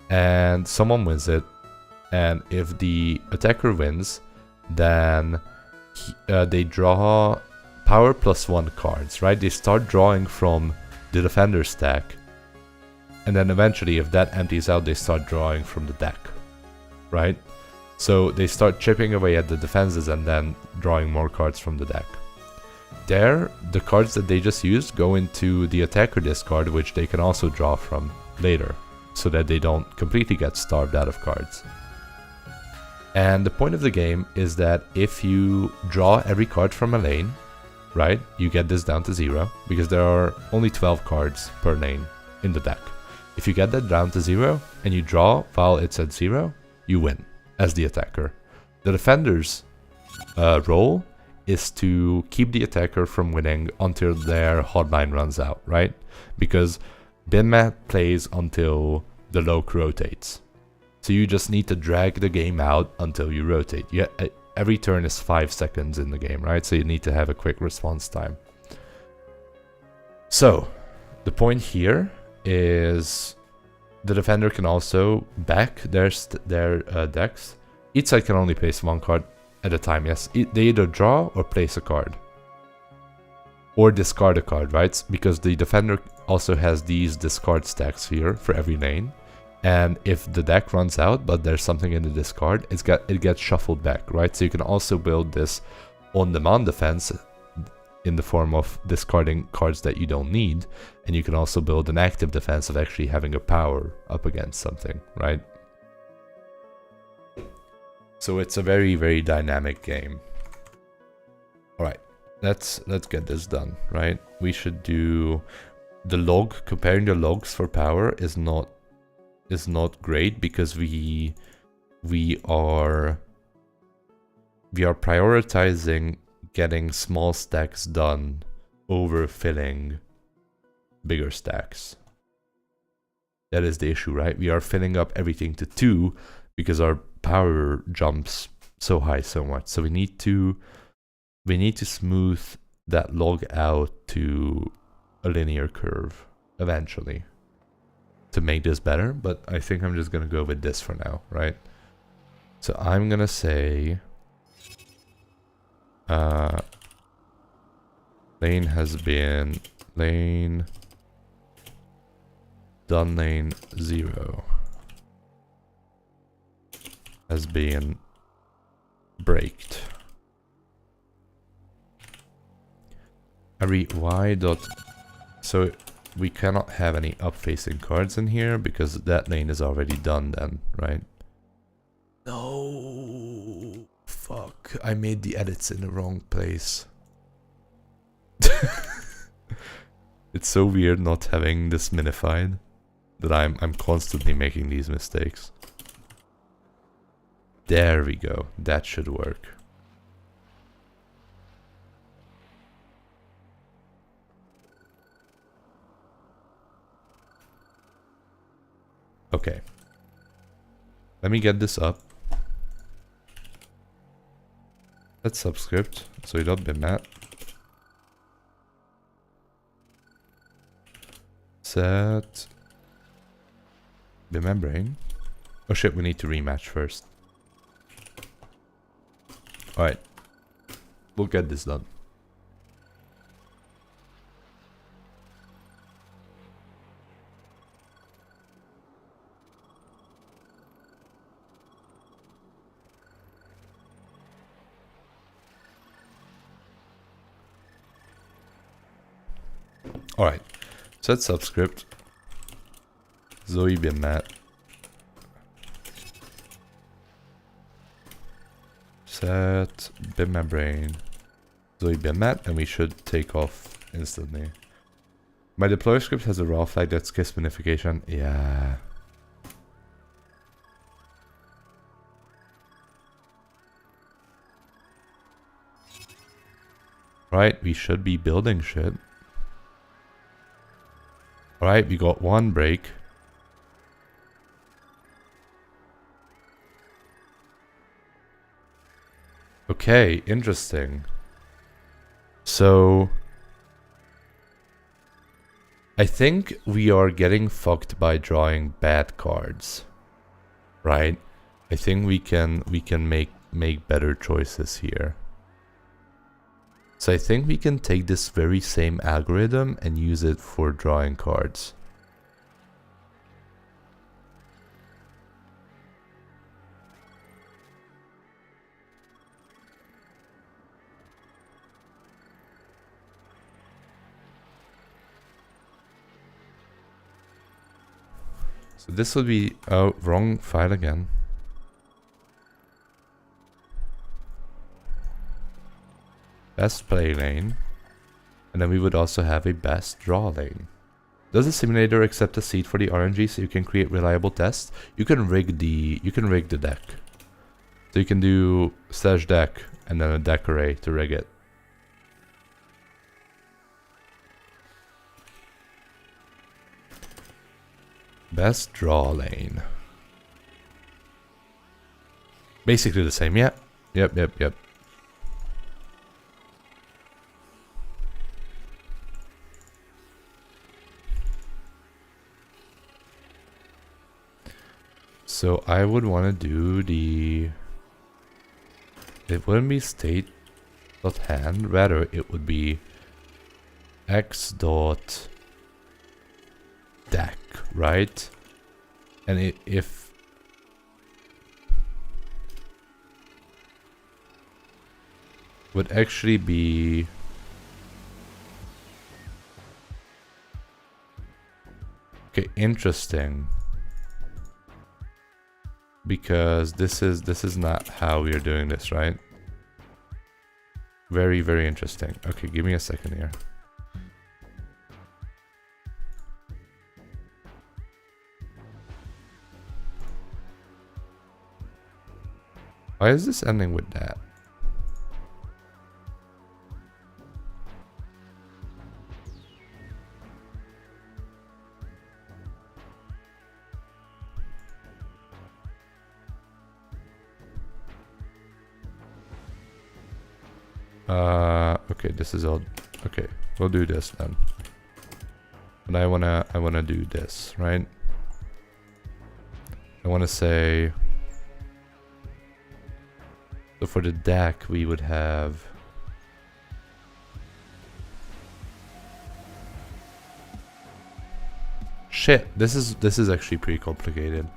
and someone wins it. And if the attacker wins, then they draw power +1 cards, right? They start drawing from the defender stack, and then eventually, if that empties out, they start drawing from the deck, right? So they start chipping away at the defenses and then drawing more cards from the deck. There, the cards that they just used go into the attacker discard, which they can also draw from later, so that they don't completely get starved out of cards. And the point of the game is that if you draw every card from a lane, right, you get this down to 0, because there are only 12 cards per lane in the deck. If you get that down to 0 and you draw while it's at 0, you win as the attacker. The defender's role is to keep the attacker from winning until their hotline runs out, right? Because binmat plays until the loc rotates. So you just need to drag the game out until you rotate. Every turn is 5 seconds in the game, right? So you need to have a quick response time. So the point here is the defender can also back their decks. Each side can only place 1 card at a time, yes. They either draw or place a card. Or discard a card, right? Because the defender also has these discard stacks here for every lane. And if the deck runs out, but there's something in the discard, it gets shuffled back, right? So you can also build this on-demand defense in the form of discarding cards that you don't need, and you can also build an active defense of actually having a power up against something, right? So it's a very, very dynamic game. All right, let's get this done, right? We should do the log. Comparing the logs for power is not great, because we are prioritizing getting small stacks done over filling bigger stacks. That is the issue, right? We are filling up everything to 2 because our power jumps so high so much. So we need to smooth that log out to a linear curve eventually to make this better, but I think I'm just gonna go with this for now, right? So I'm gonna say lane has been done lane 0 has been breaked. I read y dot, so we cannot have any up-facing cards in here because that lane is already done then, right? No, fuck, I made the edits in the wrong place. It's so weird not having this minified that I'm constantly making these mistakes. There we go, that should work. Okay, let me get this up. Let's subscript, so you don't binmat. Set remembering. Oh shit, we need to rematch first. Alright, we'll get this done. Alright, set subscript Zoe binmat. Set binmat brain Zoe binmat, and we should take off instantly. My deployer script has a raw flag that skips minification. Yeah. Right, we should be building shit. Alright, we got one break. Okay, interesting. So I think we are getting fucked by drawing bad cards. Right? I think we can make better choices here. So I think we can take this very same algorithm and use it for drawing cards. So this would be, oh, wrong file again. Best play lane. And then we would also have a best draw lane. Does the simulator accept a seed for the RNG so you can create reliable tests? You can rig the deck. So you can do slash deck and then a deck array to rig it. Best draw lane. Basically the same, yeah. Yep. So I would want to do the... It wouldn't be state.hand, rather it would be x.deck, right? And if... would actually be... Okay, interesting. Because this is not how we are doing this, right? Very, very interesting. Okay, give me a second here. Why is this ending with that? Okay, this is all. Okay, we'll do this then. But I wanna do this, right? I wanna say. So for the deck, we would have. Shit, this is actually pretty complicated.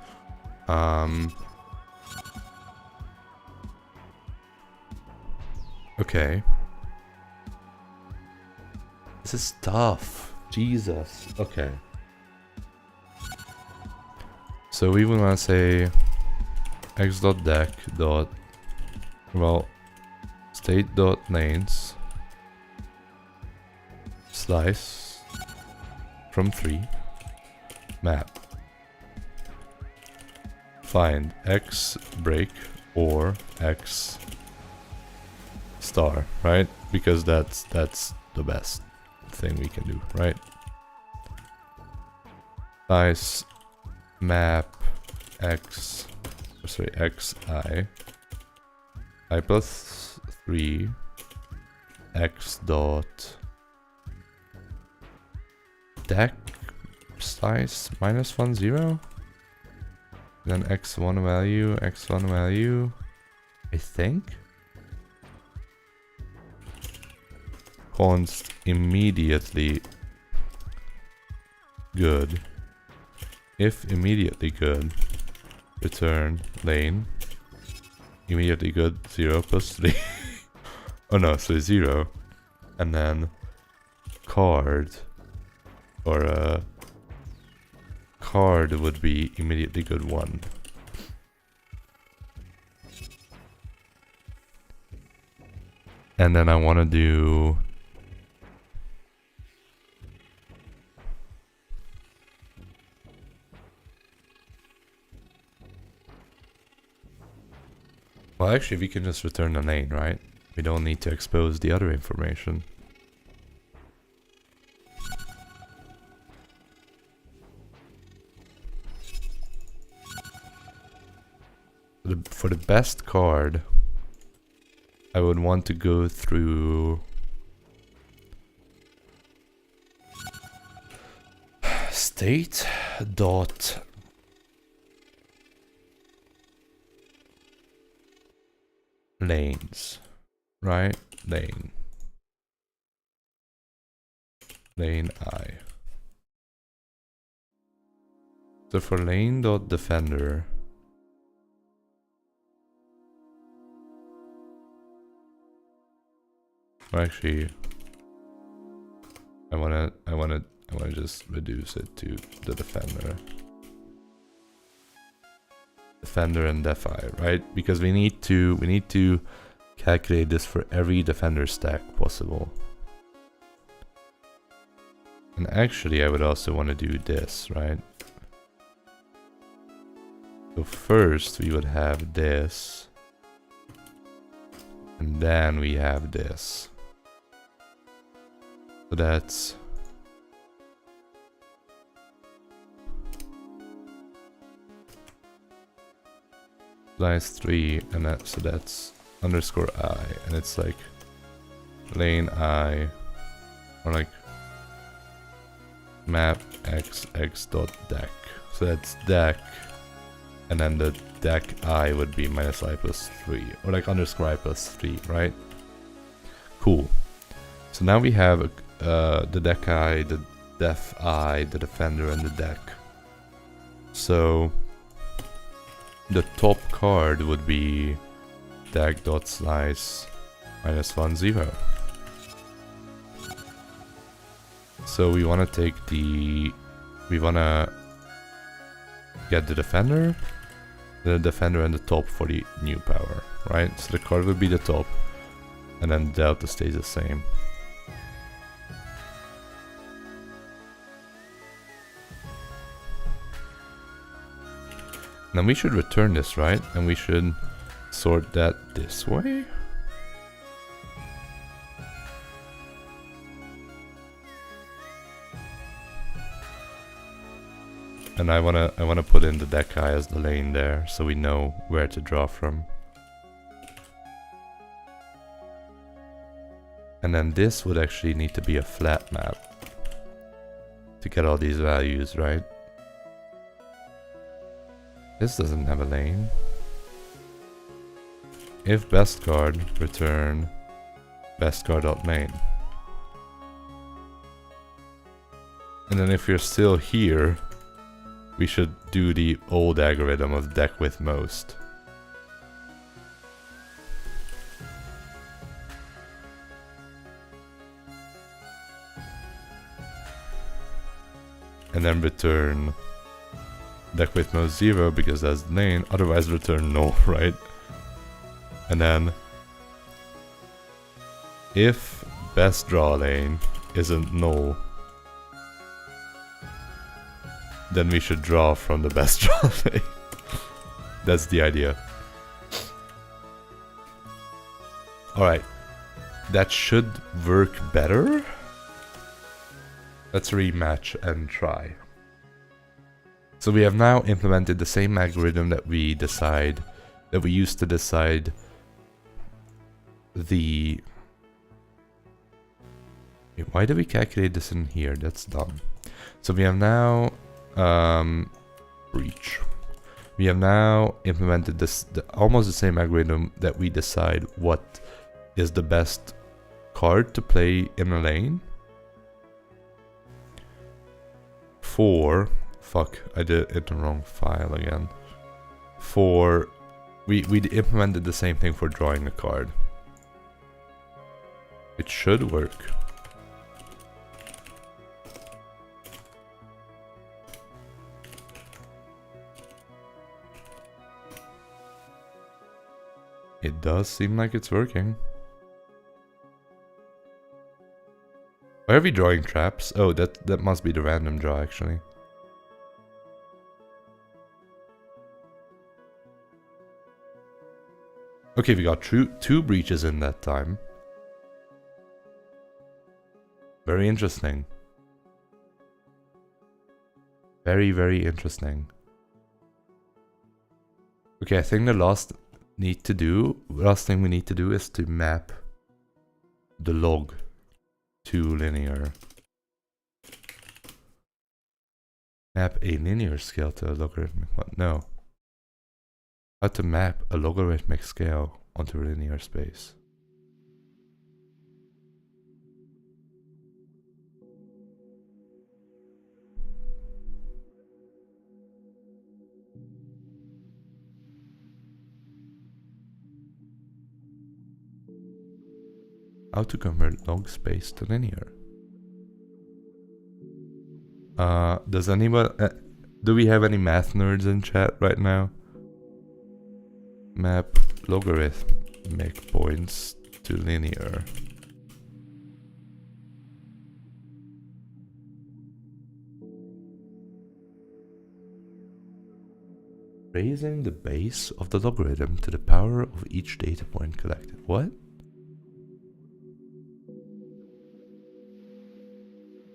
Okay. This is tough. Jesus. Okay. So we would want to say x.deck. Well, state.lanes slice from 3 map. Find x break or x star, right? Because that's the best thing we can do, right? Nice map x, sorry, xi I plus 3 x dot deck slice -1 0, then x1 value, I think. Const immediately good. If immediately good, return lane. Immediately good 0 plus 3. Oh no, so 0. And then card or a card would be immediately good one. And then I want to do well, actually we can just return the lane, right? We don't need to expose the other information. For the best card, I would want to go through state dot lanes, right? Lane I. So for lane dot defender, or actually, I wanna just reduce it to the defender. Defender and defi, right? Because we need to calculate this for every defender stack possible. And actually, I would also want to do this, right? So first, we would have this, and then we have this. So that's slice 3, and so that's underscore I, and it's like lane I, or like map x dot deck. So that's deck, and then the deck I would be minus I plus 3, or like underscore I plus 3, right? Cool. So now we have the deck I, the def I, the defender, and the deck. So the top card would be deck dot slice -1 0. So we want to take we want to get the defender and the top for the new power, right? So the card would be the top, and then delta stays the same. Now we should return this, right? And we should sort that this way. And I wanna put in the deck I as the lane there, so we know where to draw from. And then this would actually need to be a flat map to get all these values, right? This doesn't have a lane. If best card, return best card.lane. And then if you're still here, we should do the old algorithm of deck with most. And then return deck with most 0 because that's the lane, otherwise return null, right? And then if best draw lane isn't null, then we should draw from the best draw lane. That's the idea. Alright, that should work better. Let's rematch and try. So we have now implemented the same algorithm that we used to decide the... Wait, why did we calculate this in here? That's dumb. So we have now breach. We have now implemented this almost the same algorithm that we decide what is the best card to play in a lane for... Fuck, I did it in the wrong file again. We implemented the same thing for drawing a card. It should work. It does seem like it's working. Why are we drawing traps? Oh, that must be the random draw, actually. Okay, we got two breaches in that time. Very interesting. Very, very interesting. Okay, I think the last thing we need to do is to map the log to linear. Map a linear scale to a logarithmic one. No. How to map a logarithmic scale onto a linear space. How to convert log space to linear. Does anyone... do we have any math nerds in chat right now? Map logarithmic points to linear. Raising the base of the logarithm to the power of each data point collected. What?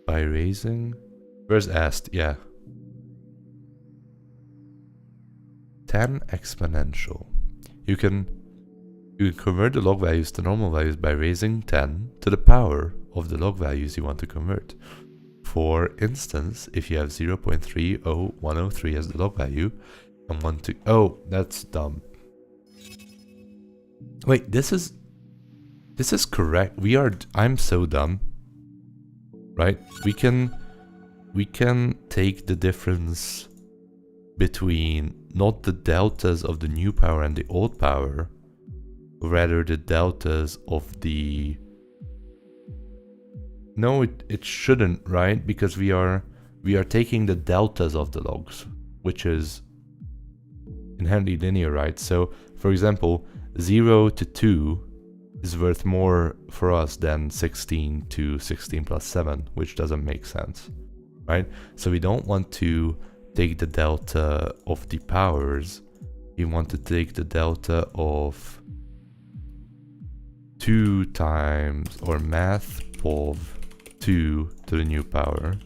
By raising... Where's asked? Yeah. 10 exponential. You can convert the log values to normal values by raising 10 to the power of the log values you want to convert. For instance, if you have 0.30103 as the log value and want to... Oh, that's dumb. Wait, this is correct. I'm so dumb. Right? We can take the difference between not the deltas of the new power and the old power, rather the deltas of the... No, it shouldn't, right? Because we are taking the deltas of the logs, which is inherently linear, right? So, for example, 0 to 2 is worth more for us than 16 to 16 plus 7, which doesn't make sense, right? So we don't want to take the delta of the powers. We want to take the delta of 2 times, or math pov 2 to the new power,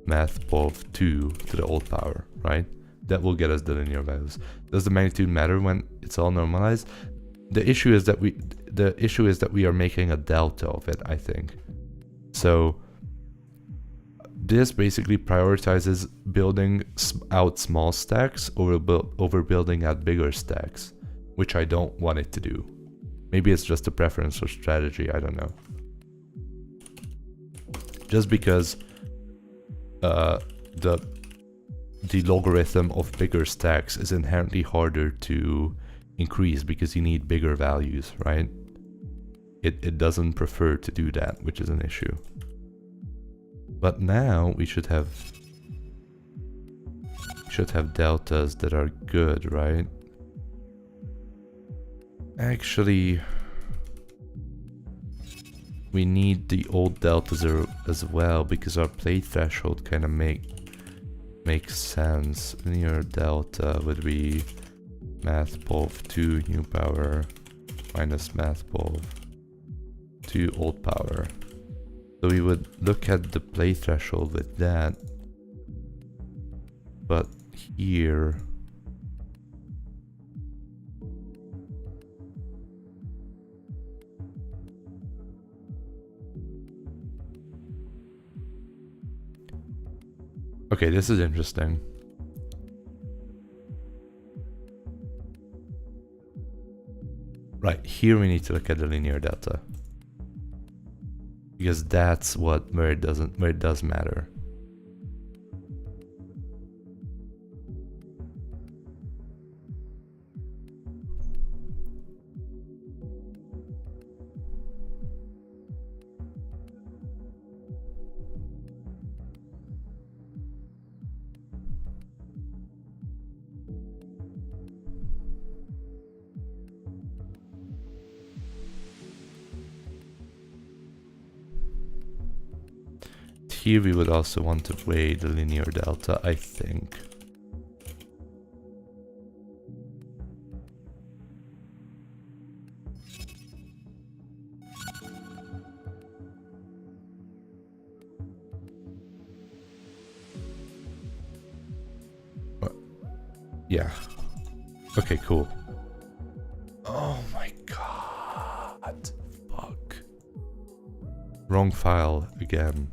math pov 2 to the old power, right? That will get us the linear values. Does the magnitude matter when it's all normalized? The issue is that we are making a delta of it, I think. So this basically prioritizes building out small stacks over building out bigger stacks, which I don't want it to do. Maybe it's just a preference or strategy, I don't know. Just because the logarithm of bigger stacks is inherently harder to increase because you need bigger values, right? It doesn't prefer to do that, which is an issue. But now we should have deltas that are good, right? Actually, we need the old deltas as well, because our plate threshold kind of makes sense. Linear delta would be math pov 2 new power minus math pov 2 old power. So we would look at the play threshold with that, but here okay, this is interesting. Right, here we need to look at the linear delta, because that's where it does matter. here we would also want to weigh the linear delta, I think. What? Yeah. Okay, cool. Oh my god. Fuck. Wrong file again.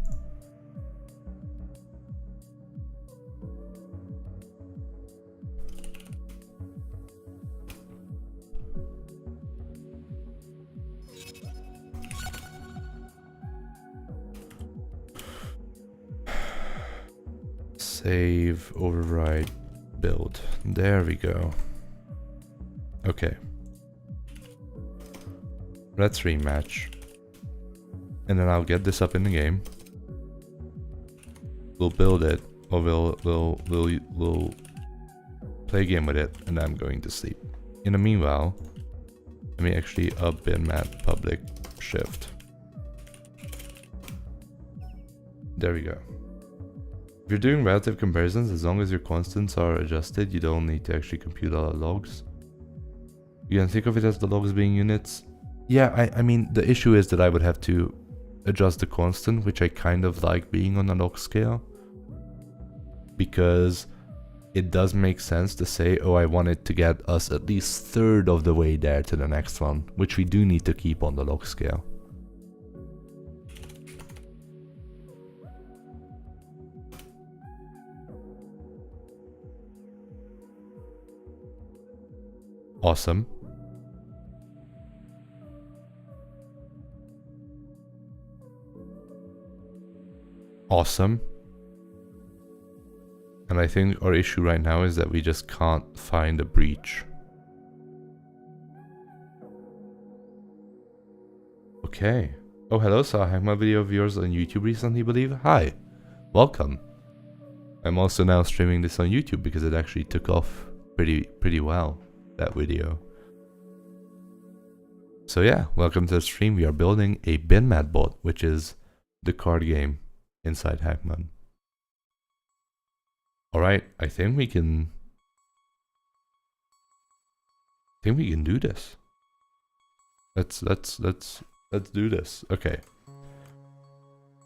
Save, override, build. There we go. Okay. Let's rematch. And then I'll get this up in the game. We'll build it, or we'll play a game with it, and I'm going to sleep. In the meanwhile, let me actually up binmat public shift. There we go. If you're doing relative comparisons, as long as your constants are adjusted, you don't need to actually compute all the logs. You can think of it as the logs being units. Yeah, I mean, the issue is that I would have to adjust the constant, which I kind of like being on a log scale. Because it does make sense to say, oh, I want it to get us at least third of the way there to the next one, which we do need to keep on the log scale. Awesome. Awesome. And I think our issue right now is that we just can't find a breach. Okay. Oh, hello, saw a hackmud video of yours on YouTube recently, believe? Hi. Welcome. I'm also now streaming this on YouTube because it actually took off pretty well, that video. So yeah, welcome to the stream. We are building a binmat bot, which is the card game inside hackmud. Alright, I think we can do this. Let's do this. Okay.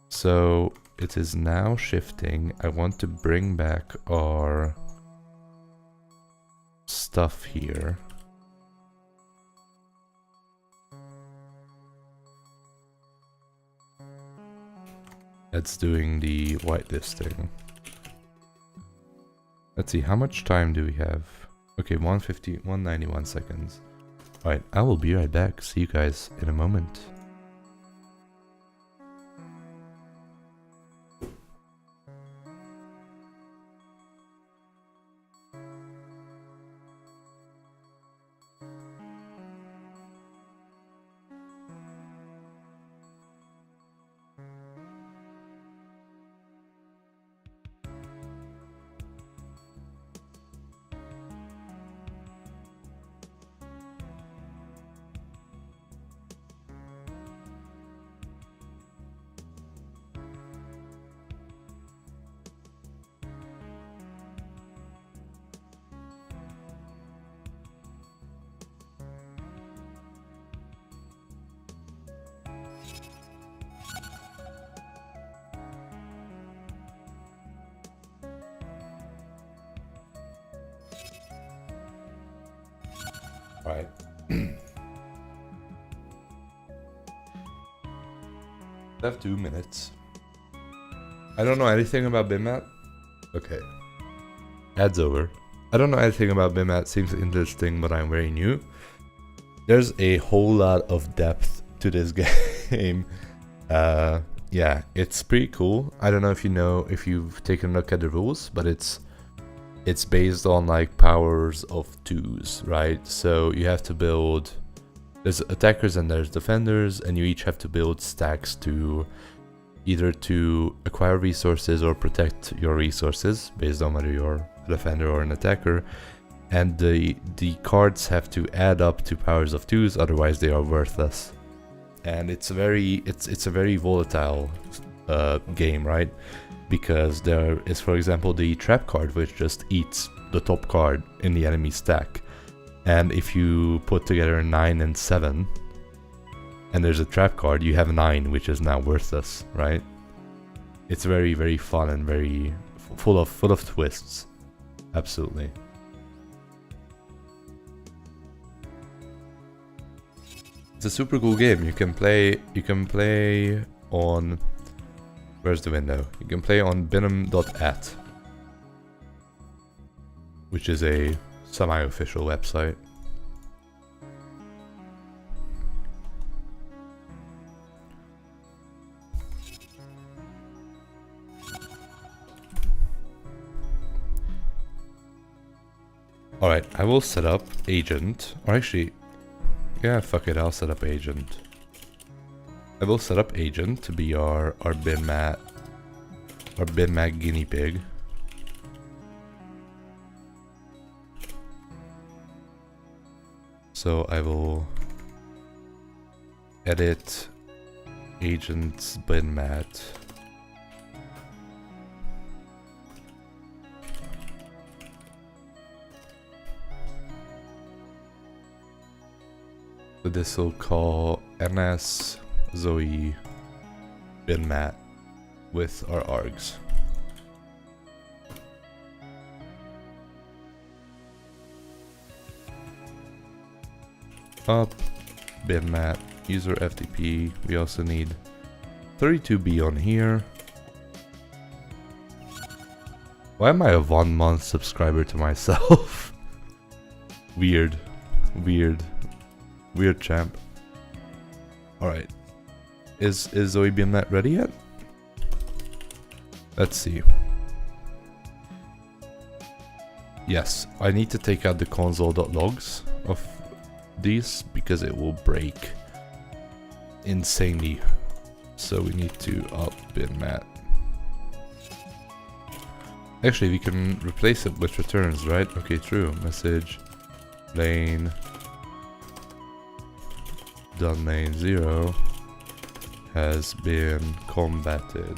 So it is now shifting. I want to bring back our stuff here. That's doing the whitelisting. Let's see, how much time do we have? Okay, 191 seconds. Alright, I will be right back. See you guys in a moment. Alright. I have 2 minutes. I don't know anything about binmat. Okay. Ads over. I don't know anything about binmat. Seems interesting, but I'm very new. There's a whole lot of depth to this game. Yeah, it's pretty cool. I don't know if you've taken a look at the rules, but it's based on like powers of 2s, right? So you have to build, there's attackers and there's defenders, and you each have to build stacks to either to acquire resources or protect your resources based on whether you're a defender or an attacker. And the cards have to add up to powers of 2s, otherwise they are worthless. And it's a very volatile game, right? Because there is, for example, the trap card, which just eats the top card in the enemy stack. And if you put together 9 and 7, and there's a trap card, you have 9, which is now worthless, right? It's very, very fun and very full of twists. Absolutely. It's a super cool game. You can play on, where's the window? You can play on binmat, which is a semi-official website. Alright, I will set up agent, or actually, yeah, fuck it, I'll set up agent. I will set up agent to be our binmat guinea pig. So I will edit agent's binmat. So this will call ns zoe binmat with our args. Up binmat user FTP. We also need 32B on here. Why am I a 1 month subscriber to myself? Weird champ. Alright. Is Zoe binmat ready yet? Let's see. Yes, I need to take out the console.logs of these because it will break insanely. So we need to up binmat. Actually, we can replace it with returns, right? Okay, true. Message lane domain 0 has been combated.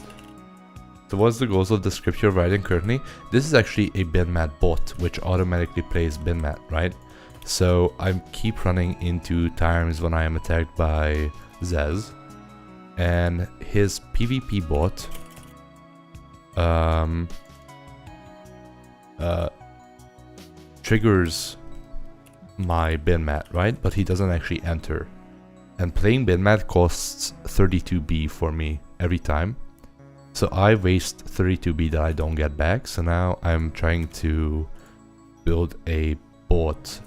So what's the goals of the script you're writing currently? This is actually a binmat bot which automatically plays binmat, right? So I keep running into times when I am attacked by Zez, and his PvP bot triggers my binmat, right? But he doesn't actually enter. And playing binmat costs 32B for me every time. So I waste 32B that I don't get back. So now I'm trying to build a bot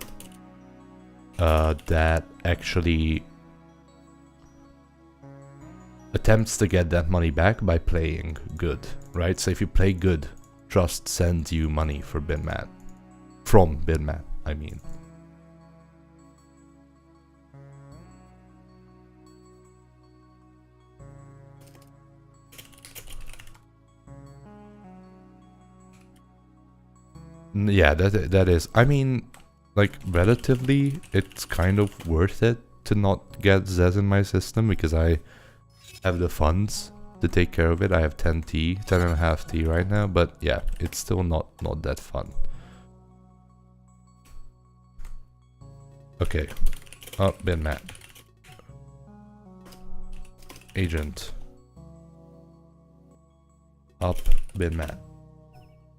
that actually attempts to get that money back by playing good, right? So if you play good, Trust sends you money for binmat. From binmat, I mean. Yeah, that is. I mean, like, relatively, it's kind of worth it to not get Zez in my system because I have the funds to take care of it. I have 10T, 10.5 T right now, but yeah, it's still not that fun. Okay, up binmat. Agent. Up binmat.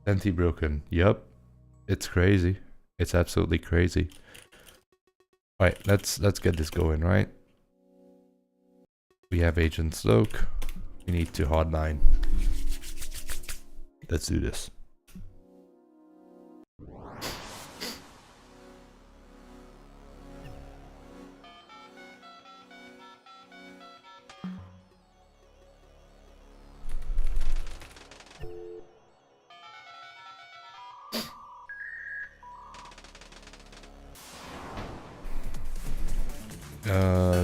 10T broken. Yup. It's crazy. It's absolutely crazy. Alright, let's get this going, right? We have agent Sloke. We need to hardline. Let's do this.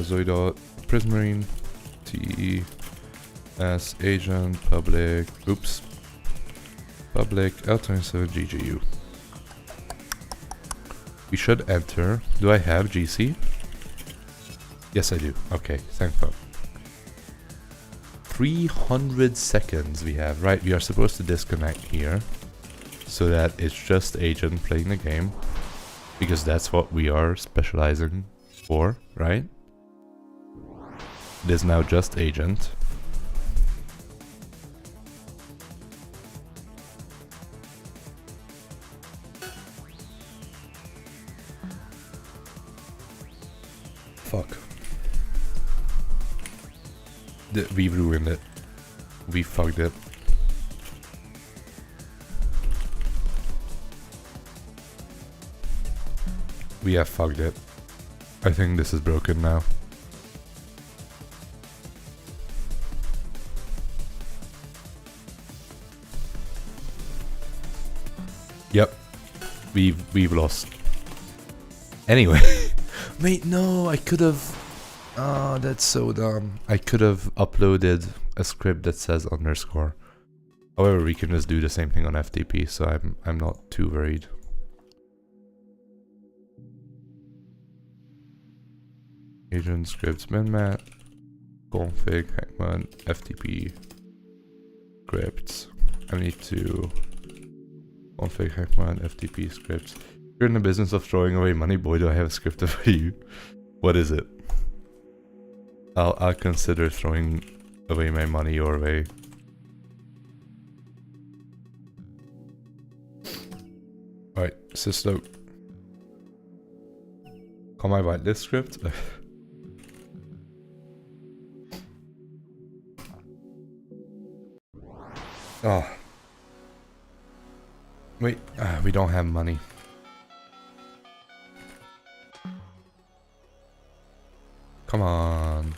Zoidot Prismarine T as agent public public L27 GGU. We should enter. Do I have GC? Yes, I do. Okay, thank fuck. 300 seconds we have, right? We are supposed to disconnect here so that it's just agent playing the game, because that's what we are specializing for, right? It is now just agent. Fuck. We ruined it. We fucked it. We have fucked it. I think this is broken now. Yep. We've lost. Anyway. Wait, no, I could have... Oh, that's so dumb. I could have uploaded a script that says underscore. However, we can just do the same thing on FTP, so I'm not too worried. Agent scripts binmat config hackmud FTP scripts. I need to config hackmud FTP scripts. If you're in the business of throwing away money, boy, do I have a script for you. What is it? I'll consider throwing away my money your way. Alright, system. Can I write this script? Oh. Wait, we don't have money. Come on.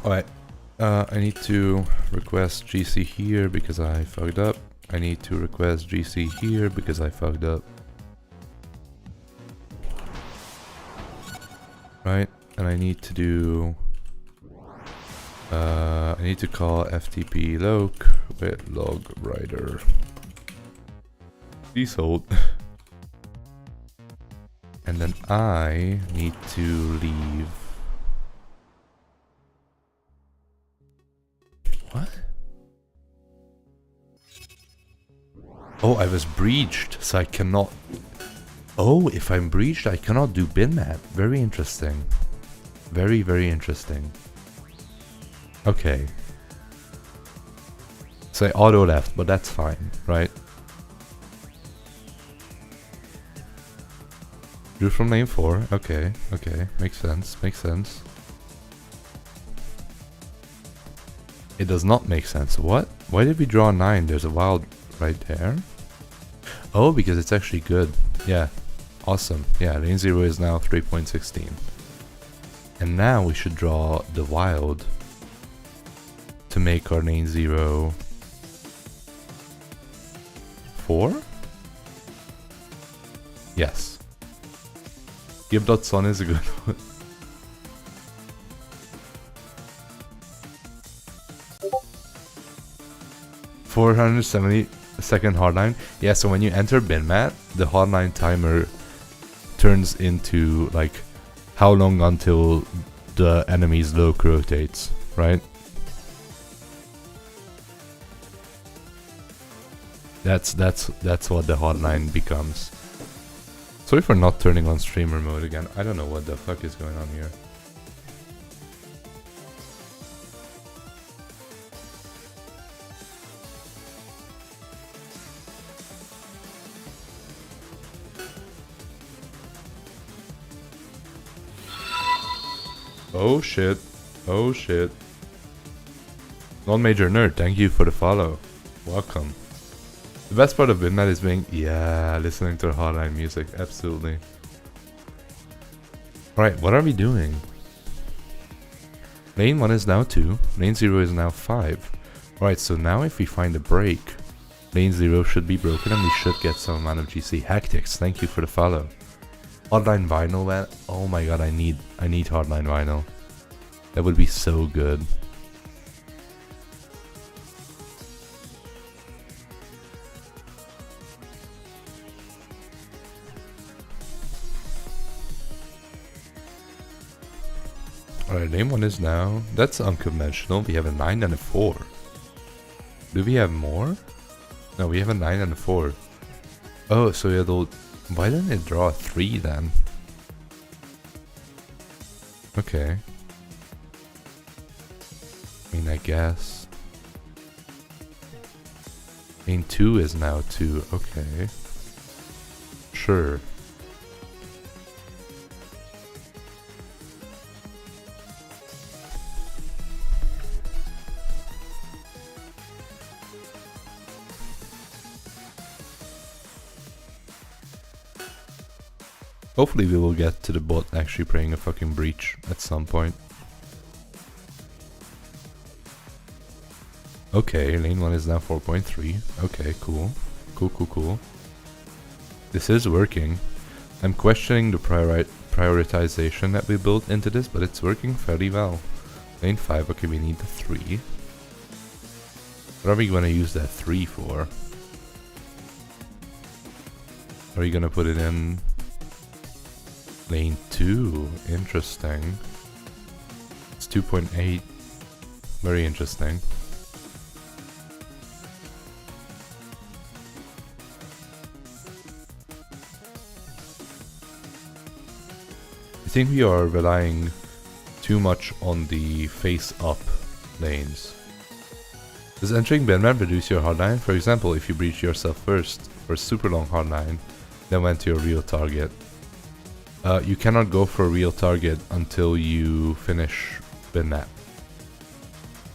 Alright. I need to request GC here because I fucked up. I need to request GC here because I fucked up. Right? And I need to do... I need to call FTP loc with log writer. Please hold. And then I need to leave. What? Oh, I was breached, so I cannot... Oh, if I'm breached, I cannot do binmat. Very interesting. Very, very interesting. Okay. So I auto left, but that's fine, right? Drew from lane 4. Okay, okay. Makes sense, makes sense. It does not make sense. What? Why did we draw 9? There's a wild right there. Oh, because it's actually good. Yeah. Awesome. Yeah, lane 0 is now 3.16. And now we should draw the wild to make our lane 0 4? Yes. Gib.son is a good one. $470 hardline. Yeah, so when you enter binmat, the hardline timer turns into like how long until the enemy's loc rotates, right? That's what the hotline becomes. Sorry for not turning on streamer mode again. I don't know what the fuck is going on here. Oh shit. Oh shit. Non-major nerd, thank you for the follow. Welcome. The best part of binmat is being, yeah, listening to hotline music, absolutely. Alright, what are we doing? Lane 1 is now 2, lane 0 is now 5. Alright, so now if we find a break, lane 0 should be broken and we should get some amount of GC. Hactics, thank you for the follow. Hotline vinyl, man. Oh my god, I need hotline vinyl. That would be so good. Alright, lane 1 is now. That's unconventional. We have a 9 and a 4. Do we have more? No, we have a 9 and a 4. Oh, so it'll... Why didn't it draw a 3 then? Okay. I mean, I guess. Lane 2 is now 2. Okay. Sure. Hopefully we will get to the bot actually playing a fucking breach at some point. Okay, lane 1 is now 4.3. Okay, cool. Cool. This is working. I'm questioning the prioritization that we built into this, but it's working fairly well. Lane 5, okay, we need the 3. What are we gonna use that 3 for? Are you gonna put it in lane 2? Interesting. It's 2.8. Very interesting. I think we are relying too much on the face-up lanes. Does entering binmat reduce your hardline? For example, if you breach yourself first for a super long hardline, then went to your real target. You cannot go for a real target until you finish binmat.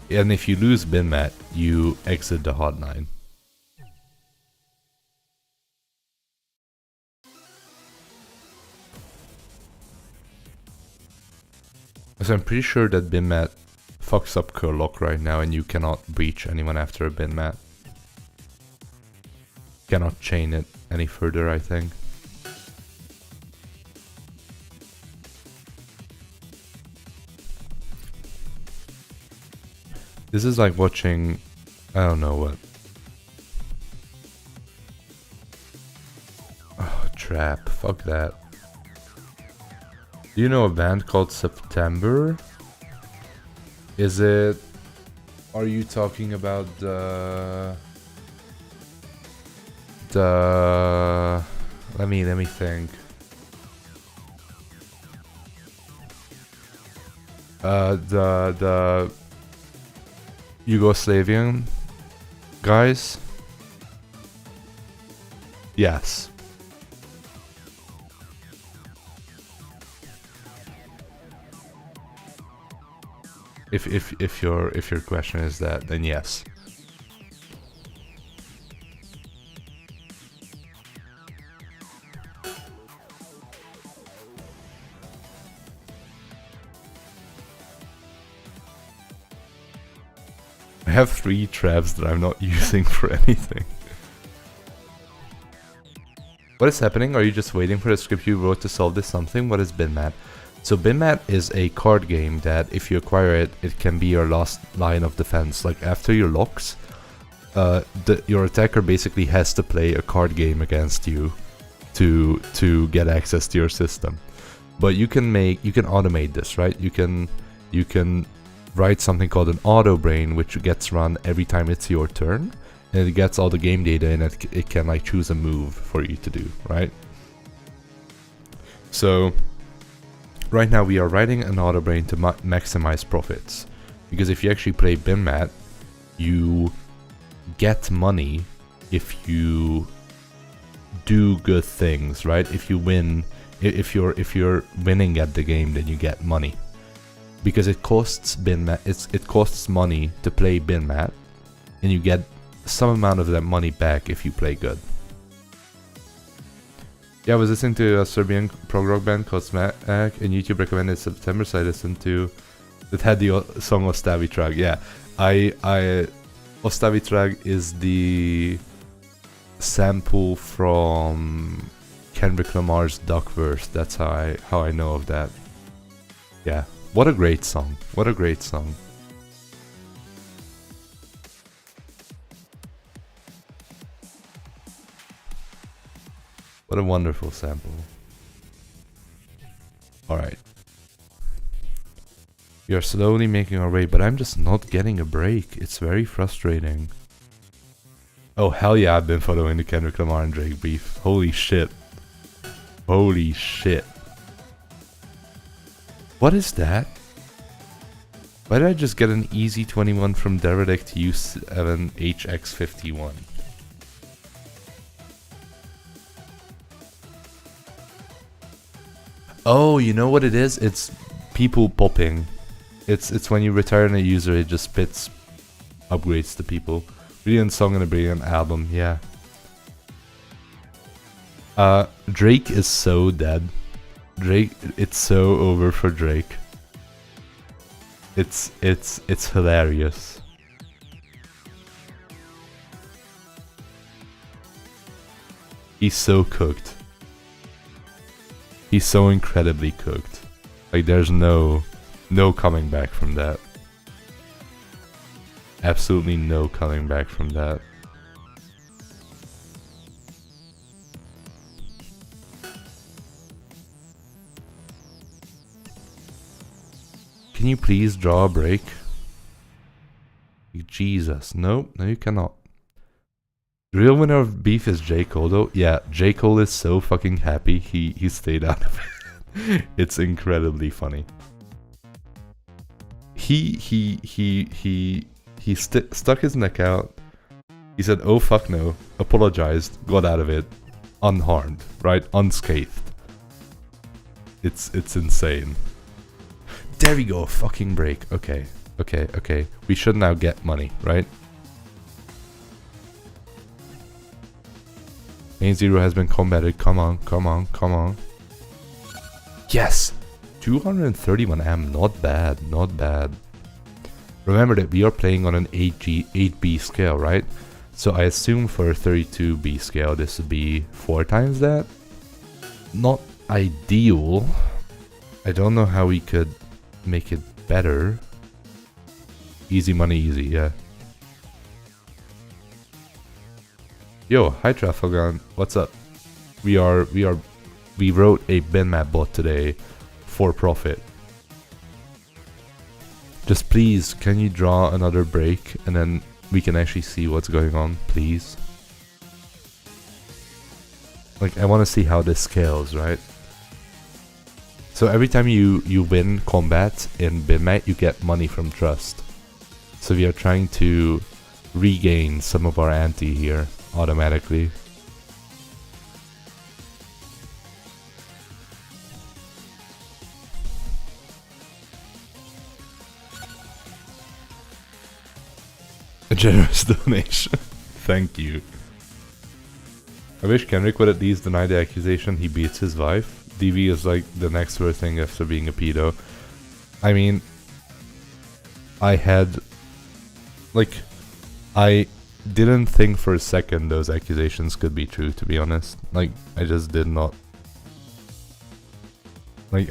And if you lose binmat, you exit the hardline. So I'm pretty sure that binmat fucks up curl lock right now and you cannot breach anyone after a binmat. Cannot chain it any further, I think. This is like watching, I don't know what. Oh, trap, fuck that. Do you know a band called September? Is it... Are you talking about the... Let me think. The Yugoslavian guys? Yes. If your question is that, then yes. I have 3 traps that I'm not using for anything. What is happening? Are you just waiting for the script you wrote to solve this something? What is binmat? So binmat is a card game that if you acquire it, it can be your last line of defense. Like after your locks, your attacker basically has to play a card game against you to get access to your system. But you can automate this, right? You can write something called an auto brain, which gets run every time it's your turn, and it gets all the game data and it can like choose a move for you to do, right? So right now we are writing an auto brain to maximize profits, because if you actually play binmat, you get money if you do good things, right? If you win, if you're winning at the game, then you get money, because it costs binmat. It costs money to play binmat, and you get some amount of that money back if you play good. Yeah, I was listening to a Serbian prog rock band called Smack, and YouTube recommended September, so I listened to that had the song Ostavi Trag. Yeah, Ostavi Trag is the sample from Kendrick Lamar's Duckverse. That's how I know of that. Yeah, what a great song! What a great song! What a wonderful sample. Alright. We are slowly making our way, but I'm just not getting a break. It's very frustrating. Oh hell yeah, I've been following the Kendrick Lamar and Drake beef. Holy shit. Holy shit. What is that? Why did I just get an easy 21 from Deredict U7HX51? Oh, you know what it is? It's people popping. It's when you return a user, it just spits upgrades to people. Brilliant song and a brilliant album, yeah. Drake is so dead. Drake, it's so over for Drake. It's hilarious. He's so cooked. He's so incredibly cooked. Like there's no coming back from that. Absolutely no coming back from that. Can you please draw a break? Jesus, no, you cannot. The real winner of beef is J. Cole though. Yeah, J. Cole is so fucking happy he stayed out of it. It's incredibly funny. He stuck his neck out. He said, "Oh fuck no," apologized, got out of it, unharmed, right, unscathed. It's insane. There we go, fucking break. Okay. We should now get money, right? Main zero has been combated. Come on. Yes! 231M, not bad. Remember that we are playing on an 8B scale, right? So I assume for a 32B scale this would be 4 times that. Not ideal. I don't know how we could make it better. Easy money, easy, yeah. Yo, hi Trafalgar, what's up? We wrote a binmat bot today for profit. Just please, can you draw another break and then we can actually see what's going on, please? Like, I want to see how this scales, right? So every time you win combat in binmat, you get money from trust. So we are trying to regain some of our ante here automatically. A generous donation. Thank you. I wish Kendrick would at least deny the accusation he beats his wife. DV is like the next worst thing after being a pedo. I mean, I didn't think for a second those accusations could be true, to be honest. Like, I just did not. Like,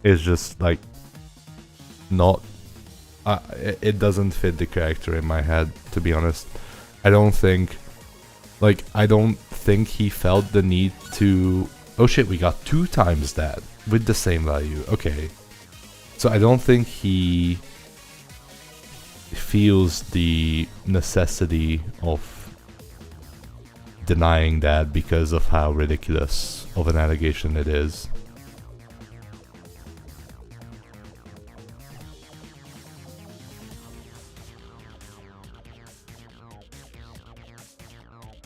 it's just like not. It doesn't fit the character in my head, to be honest. I don't think he felt the need to. Oh shit, we got 2 times that with the same value. Okay. So I don't think he feels the necessity of denying that because of how ridiculous of an allegation it is.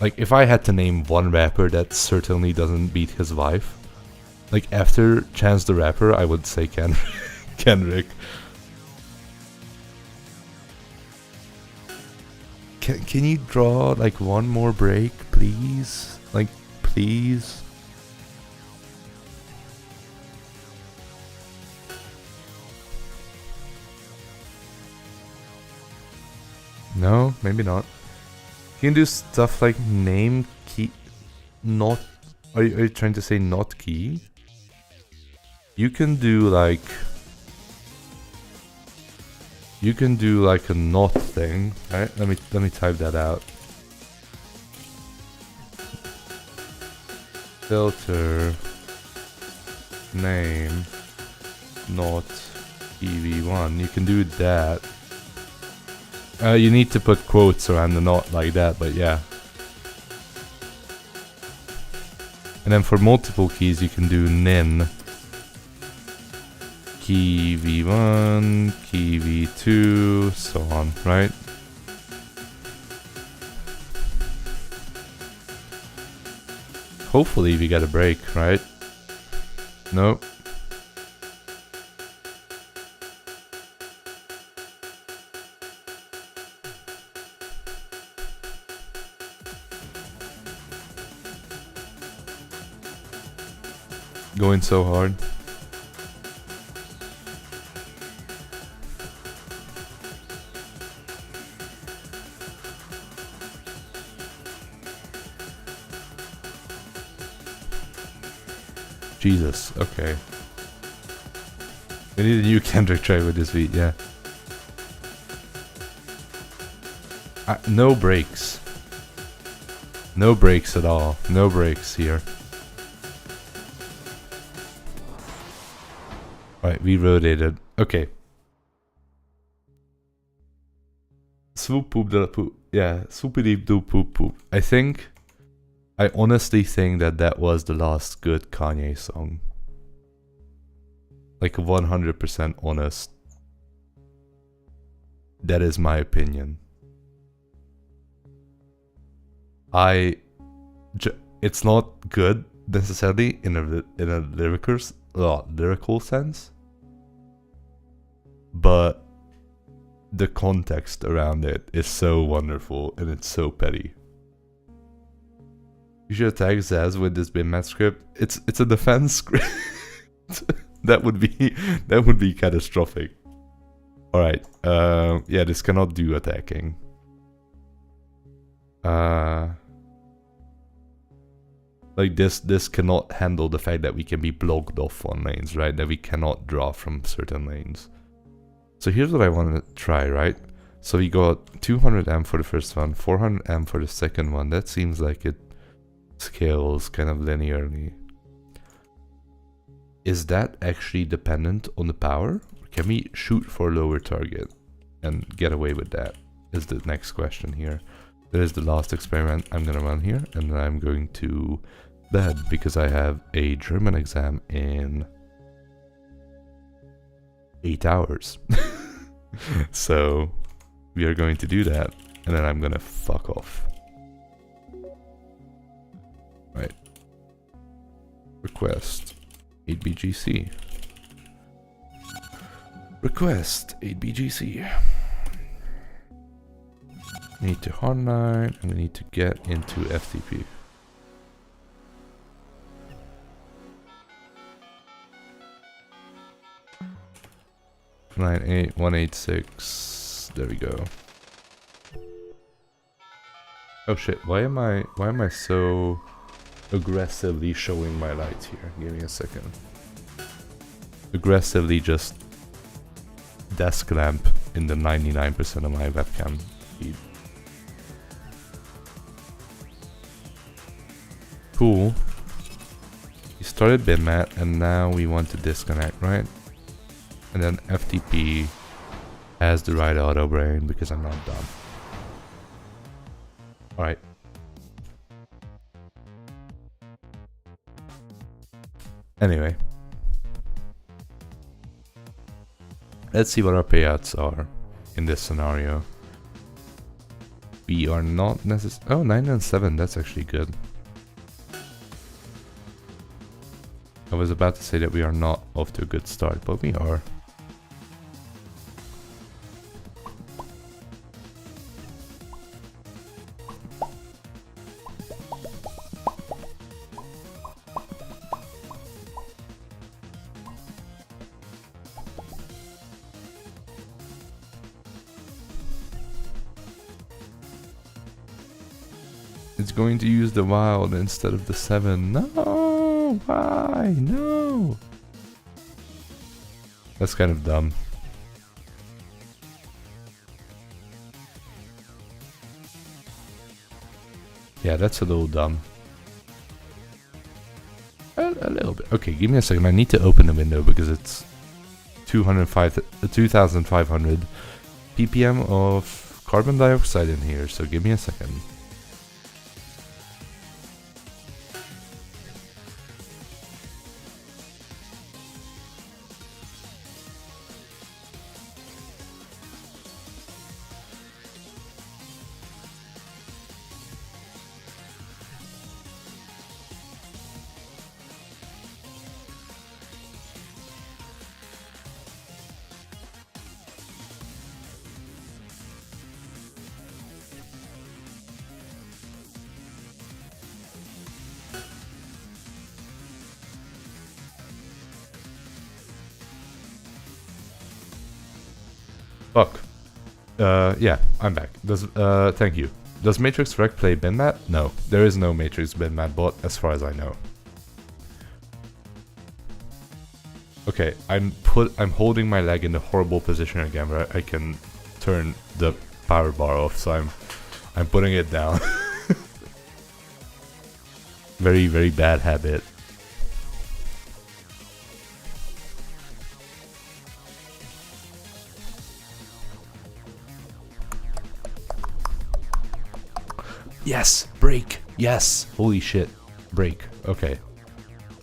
Like, if I had to name one rapper that certainly doesn't beat his wife, like after Chance the Rapper, I would say Kendrick. Can you draw like one more break, please? Like, please? No, maybe not. You can do stuff like name key, not. Are you trying to say not key? You can do like. You can do like a not thing, right? Let me type that out. Filter name not EV1. You can do that. You need to put quotes around the not like that, but yeah. And then for multiple keys, you can do nin. Key V1, key V2, so on, right? Hopefully we get a break, right? Nope. Going so hard. Jesus, okay. We need a new Kendrick try with this beat, yeah. No breaks. No breaks at all. No breaks here. Right, we rotated. Okay. Swoop poop da poop. Yeah, swoopity doo poop poop. I honestly think that was the last good Kanye song. Like 100% honest. That is my opinion. It's not good necessarily in a lyrical sense, but the context around it is so wonderful and it's so petty. You should attack Zaz with this binmat script. It's a defense script. that would be catastrophic. All right. Yeah, this cannot do attacking. Like this cannot handle the fact that we can be blocked off on lanes, right? That we cannot draw from certain lanes. So here's what I want to try, right? So we got 200 amp for the first one, 400 amp for the second one. That seems like it scales kind of linearly. Is that actually dependent on the power? Can we shoot for a lower target and get away with that? Is the next question here. That is the last experiment I'm gonna run here, and then I'm going to bed because I have a German exam in 8 hours. So we are going to do that, and then I'm gonna fuck off. Right. Request 8BGC. Request 8BGC. We need to hardline, and we need to get into FTP. Line 8186. There we go. Oh shit! Why am I so aggressively showing my lights here? Give me a second. Aggressively just desk lamp in the 99% of my webcam feed. Cool. We started binmat and now we want to disconnect, right? And then FTP has the right auto brain because I'm not dumb. Alright. Anyway. Let's see what our payouts are in this scenario. We are not necessarily... Oh, 9 and 7, that's actually good. I was about to say that we are not off to a good start, but we are. It's going to use the wild instead of the 7. No! Why? No! That's kind of dumb. Yeah, that's a little dumb. A little bit. Okay, give me a second. I need to open the window because it's 2500 ppm of carbon dioxide in here, so give me a second. Fuck. Yeah, I'm back. Thank you. Does Matrix Rec play binmat? No, there is no Matrix binmat bot as far as I know. Okay, I'm holding my leg in a horrible position again where I can turn the power bar off, so I'm putting it down. Very, very bad habit. Yes! Break! Yes! Holy shit. Break. Okay.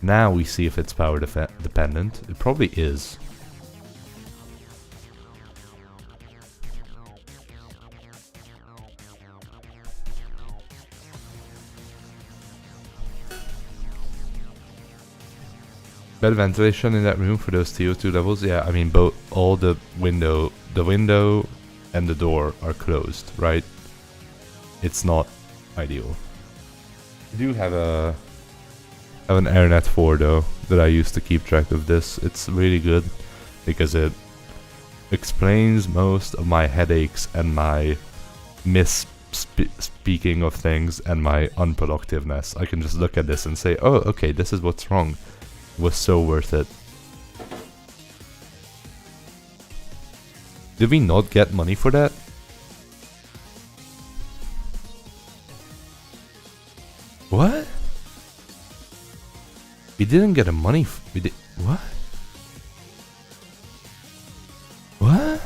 Now we see if it's power dependent. It probably is. Better ventilation in that room for those CO2 levels? Yeah, I mean all the window and the door are closed, right? It's not ideal. I do have an AirNet 4 though that I use to keep track of this. It's really good because it explains most of my headaches and my misspeaking of things and my unproductiveness. I can just look at this and say, oh, okay, this is what's wrong. It was so worth it. Did we not get money for that? What? We didn't get a money. We did. What? What?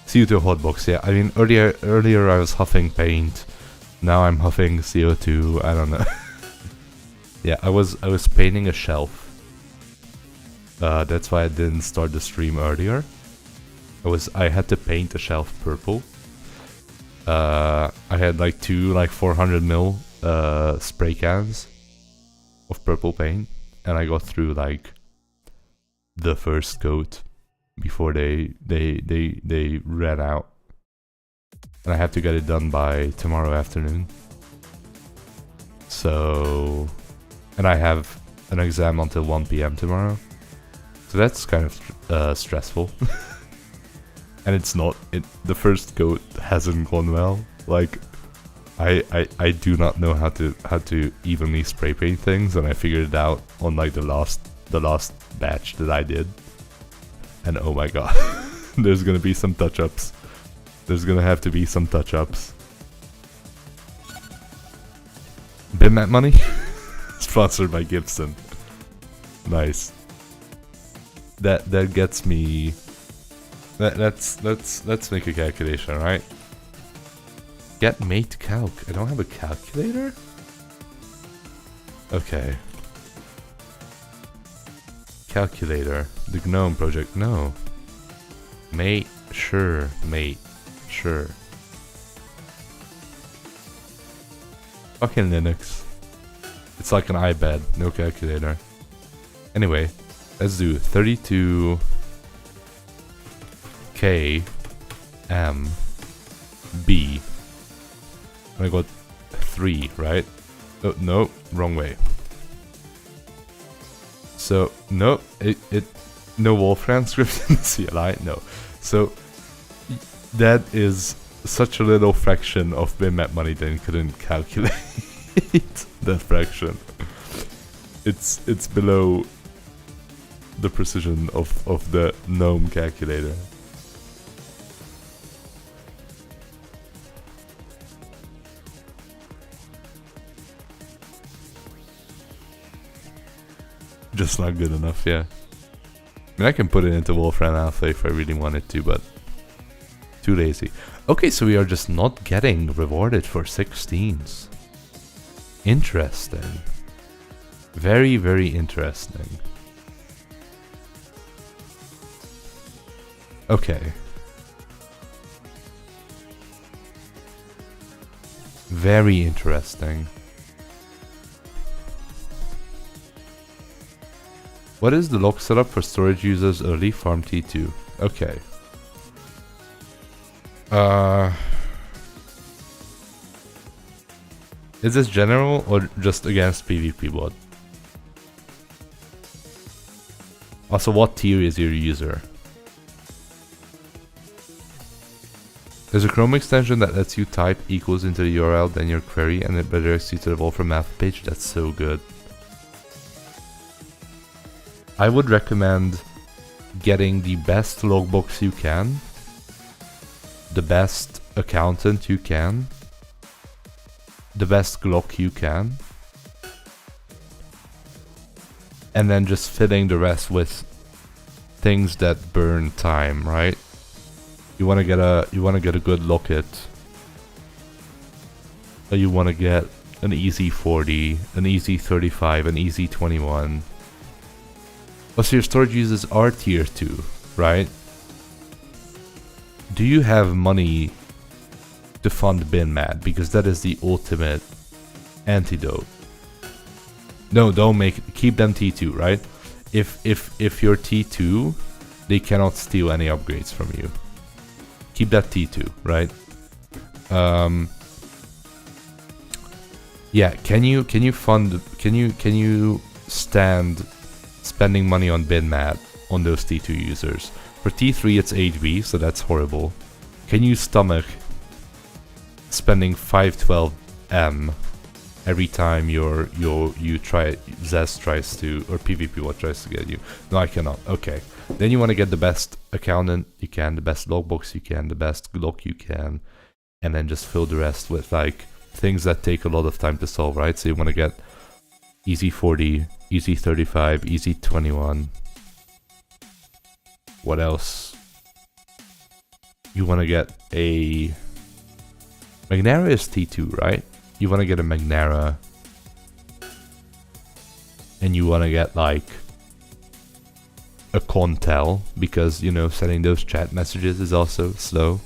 CO2 hotbox. Yeah, I mean earlier I was huffing paint. Now I'm huffing CO2. I don't know. Yeah, I was painting a shelf. That's why I didn't start the stream earlier. I had to paint a shelf purple. I had like two 400ml spray cans of purple paint, and I got through like the first coat before they ran out, and I have to get it done by tomorrow afternoon. So, and I have an exam until 1 PM tomorrow, so that's kind of stressful. And it's not. The first coat hasn't gone well. Like, I do not know how to evenly spray paint things, and I figured it out on like the last batch that I did. And oh my god, there's gonna be some touch-ups. There's gonna have to be some touch-ups. Binmat money, sponsored by Gibson. Nice. That gets me. Let's make a calculation, right? Get mate calc. I don't have a calculator? Okay. Calculator. The GNOME project. No. Mate. Sure. Mate. Sure. Fucking Linux. It's like an iPad. No calculator. Anyway. Let's do 32... K M B. I got 3, right? Oh, no, wrong way. So no, no Wolfram script in the CLI, no. So that is such a little fraction of binmat money that you couldn't calculate that fraction. It's below the precision of the GNOME calculator. Just not good enough, yeah. I mean, I can put it into Wolfram Alpha if I really wanted to, but too lazy. Okay, so we are just not getting rewarded for 16s. Interesting. Very, very interesting. Okay. Very interesting. What is the lock setup for storage users early farm T2? Okay. Is this general or just against PvP bot? Also, what tier is your user? There's a Chrome extension that lets you type equals into the URL, then your query, and it redirects you to the Wolfram Math page. That's so good. I would recommend getting the best logbox you can, the best accountant you can, the best Glock you can, and then just filling the rest with things that burn time, right? You want to get a good locket. Or you want to get an easy 40, an easy 35, an easy 21. Also, your storage users are tier 2, right? Do you have money to fund binmat? Because that is the ultimate antidote. No, don't keep them T2, right? If you're T2, they cannot steal any upgrades from you. Keep that T2, right? Yeah, can you stand spending money on binmat on those T2 users? For T3 it's HB, so that's horrible. Can you stomach spending 512M every time Zest tries to, or PvP what tries to get you? No, I cannot. Okay. Then you want to get the best accountant you can, the best logbox you can, the best Glock you can, and then just fill the rest with like things that take a lot of time to solve, right? So you want to get easy 40, easy 35, easy 21. What else? You want to get a Magnera is T2, right? You want to get a Magnera, and you want to get like a Contel, because, you know, sending those chat messages is also slow.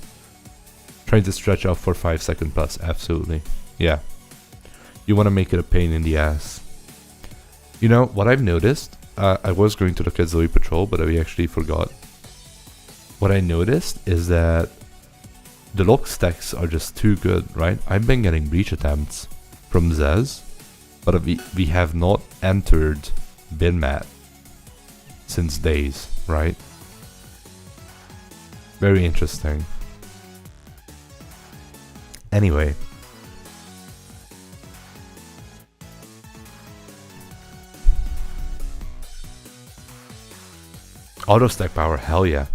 Trying to stretch out for 5 seconds plus, absolutely. Yeah. You want to make it a pain in the ass. You know, what I've noticed, I was going to look at Zoe Patrol, but I actually forgot. What I noticed is that the lock stacks are just too good, right? I've been getting breach attempts from Zez, but we have not entered binmat since days, right? Very interesting. Anyway. Auto stack power, hell yeah.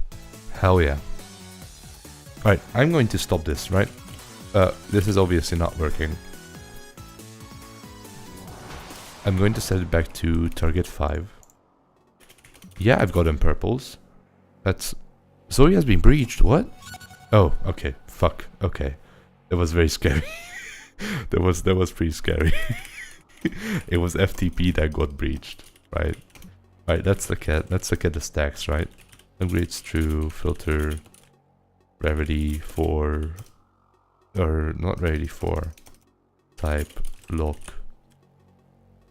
Hell yeah. Alright, I'm going to stop this, right? This is obviously not working. I'm going to set it back to target 5. Yeah, I've got them purples. That's... Zoe has been breached, what? Oh, okay, fuck, okay. That was very scary. that was pretty scary. It was FTP that got breached, right? Alright, let's look at the stacks, right? Upgrades true, filter, rarity 4, or not rarity 4, type, lock,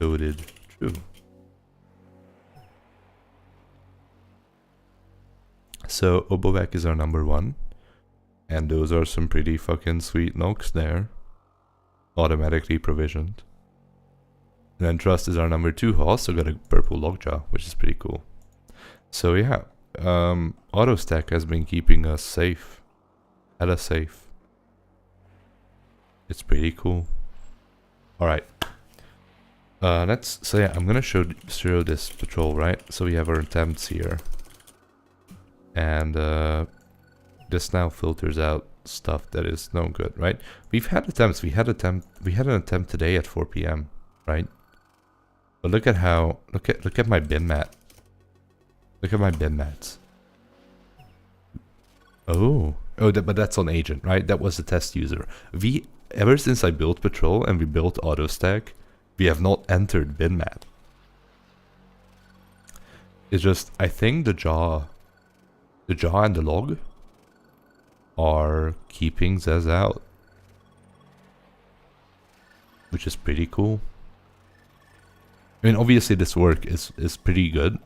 loaded, true. So Obovec is our number 1, and those are some pretty fucking sweet knocks there, automatically provisioned. And then Trust is our number 2, who also got a purple lockjaw, which is pretty cool. So yeah, auto stack has been keeping us safe, hella safe. It's pretty cool. All right. So yeah, I'm gonna show this patrol, right? So we have our attempts here. And this now filters out stuff that is no good, right? We've had attempts. We had an attempt today at 4 PM, right? But look at my binmat. Look at my binmats. Oh, but that's on agent, right? That was the test user. Ever since I built patrol and we built auto stack, we have not entered binmat. It's just, I think the jaw and the log are keeping Zez out, which is pretty cool. I mean, obviously this work is pretty good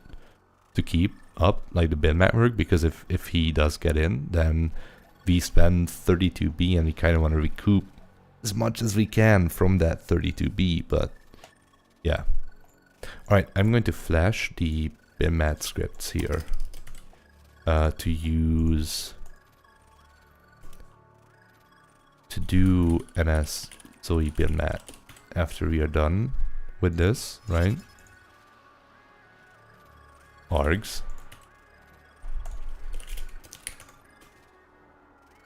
to keep up, like the binmat work, because if he does get in, then we spend 32B and we kind of want to recoup as much as we can from that 32B, but yeah. Alright, I'm going to flash the binmat scripts here to use to do ns zoe binmat after we are done with this, right? Args.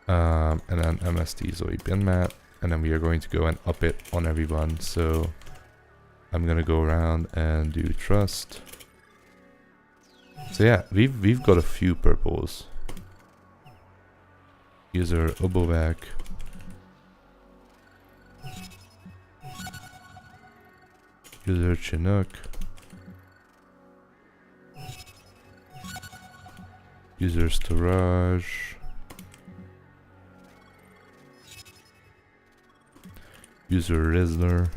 And then mst zoe binmat, and then we are going to go and up it on everyone. So I'm gonna go around and do trust. So yeah, we've got a few purples. User Obovac. User Chinook. User Storage. User Rizzler.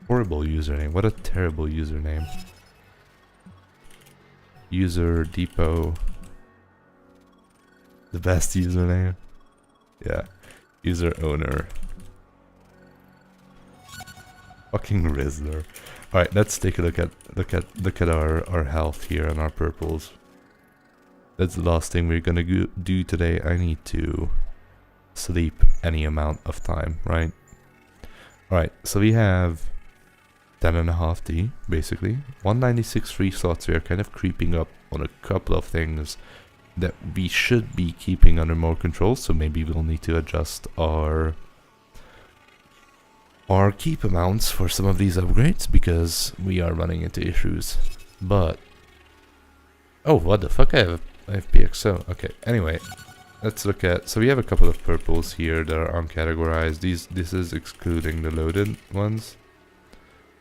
Horrible username. What a terrible username. User Depot. The best username. Yeah. User Owner. Fucking Rizzler. Alright, let's take a look at our health here and our purples. That's the last thing we're gonna do today. I need to sleep any amount of time, right? Alright, so we have 10.5D, basically. 196 free slots. We are kind of creeping up on a couple of things that we should be keeping under more control, so maybe we'll need to adjust our keep amounts for some of these upgrades, because we are running into issues. But oh, what the fuck, I have PXO. Okay, anyway, let's look at, so we have a couple of purples here that are uncategorized. This is excluding the loaded ones.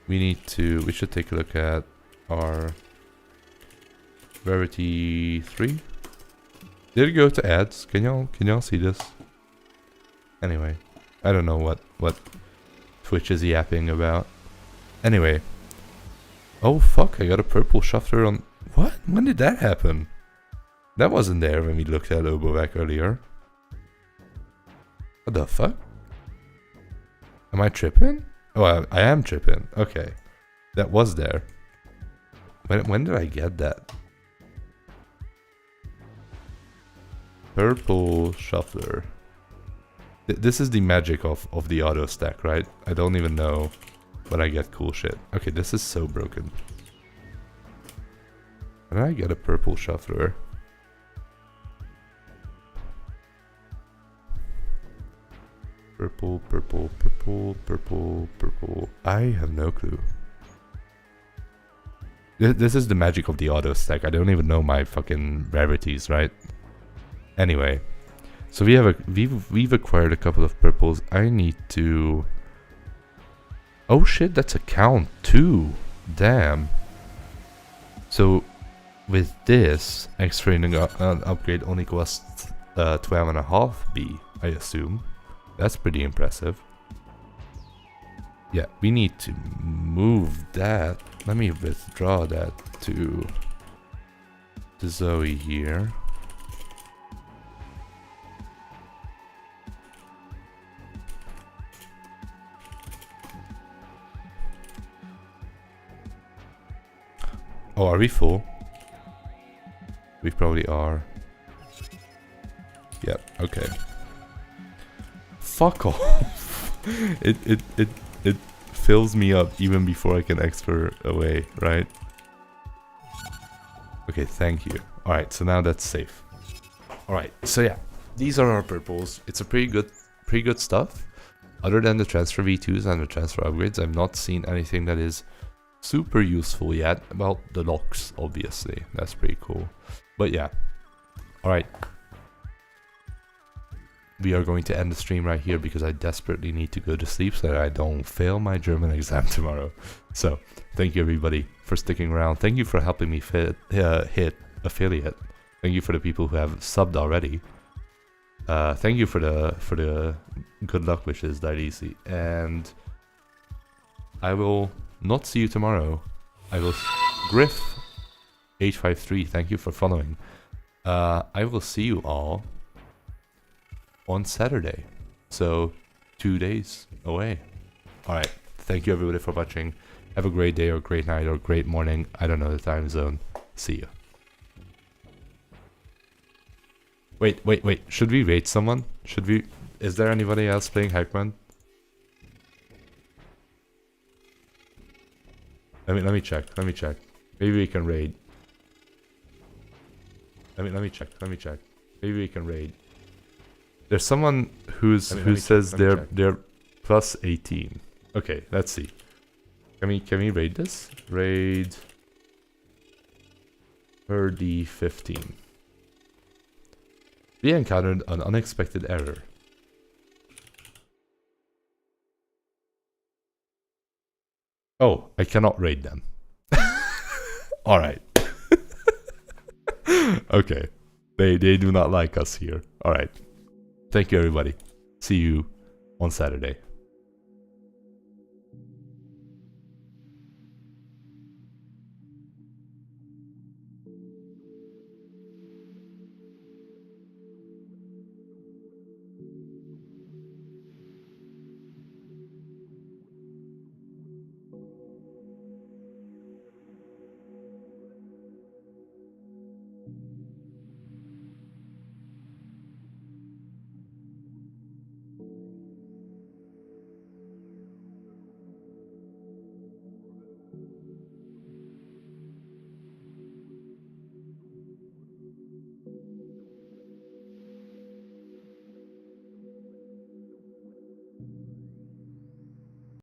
We should take a look at our rarity 3. Did it go to ads? Can y'all see this? Anyway, I don't know what Twitch is yapping about. Anyway. Oh fuck, I got a purple shuffler on... What? When did that happen? That wasn't there when we looked at Obovac earlier. What the fuck? Am I tripping? Oh, I am tripping. Okay. That was there. When did I get that? Purple shuffler. This is the magic of the auto stack, right? I don't even know when I get cool shit. Okay, this is so broken. Can I get a purple shuffler? Purple, purple, purple, purple, purple. I have no clue. This is the magic of the auto stack. I don't even know my fucking rarities, right? Anyway, so we've acquired a couple of purples. I need to... Oh shit, that's a count too. Damn. So with this, X-Training upgrade only costs 12.5B, I assume. That's pretty impressive. Yeah, we need to move that. Let me withdraw that to Zoe here. Oh, are we full? We probably are. Yep, okay. Fuck off. It fills me up even before I can export away, right? Okay, thank you. Alright, so now that's safe. Alright, so yeah, these are our purples. It's a pretty good stuff. Other than the transfer V2s and the transfer upgrades, I've not seen anything that is super useful yet. Well, the locks, obviously. That's pretty cool. But yeah. Alright. We are going to end the stream right here because I desperately need to go to sleep so that I don't fail my German exam tomorrow. So, thank you everybody for sticking around. Thank you for helping me hit affiliate. Thank you for the people who have subbed already. Thank you for the good luck wishes, that easy. And I will not see you tomorrow. I will... Griff 853, thank you for following. I will see you all on Saturday. So, 2 days away. Alright, thank you everybody for watching. Have a great day or great night or great morning. I don't know the time zone. See you. Wait. Should we rate someone? Should we... Is there anybody else playing hackmud? Let me check. Maybe we can raid. Let me check. Maybe we can raid. There's someone who says they're plus 18. Okay, let's see. Can we raid this? Raid her D15. We encountered an unexpected error. Oh, I cannot raid them. Alright. Okay. They do not like us here. Alright. Thank you everybody. See you on Saturday.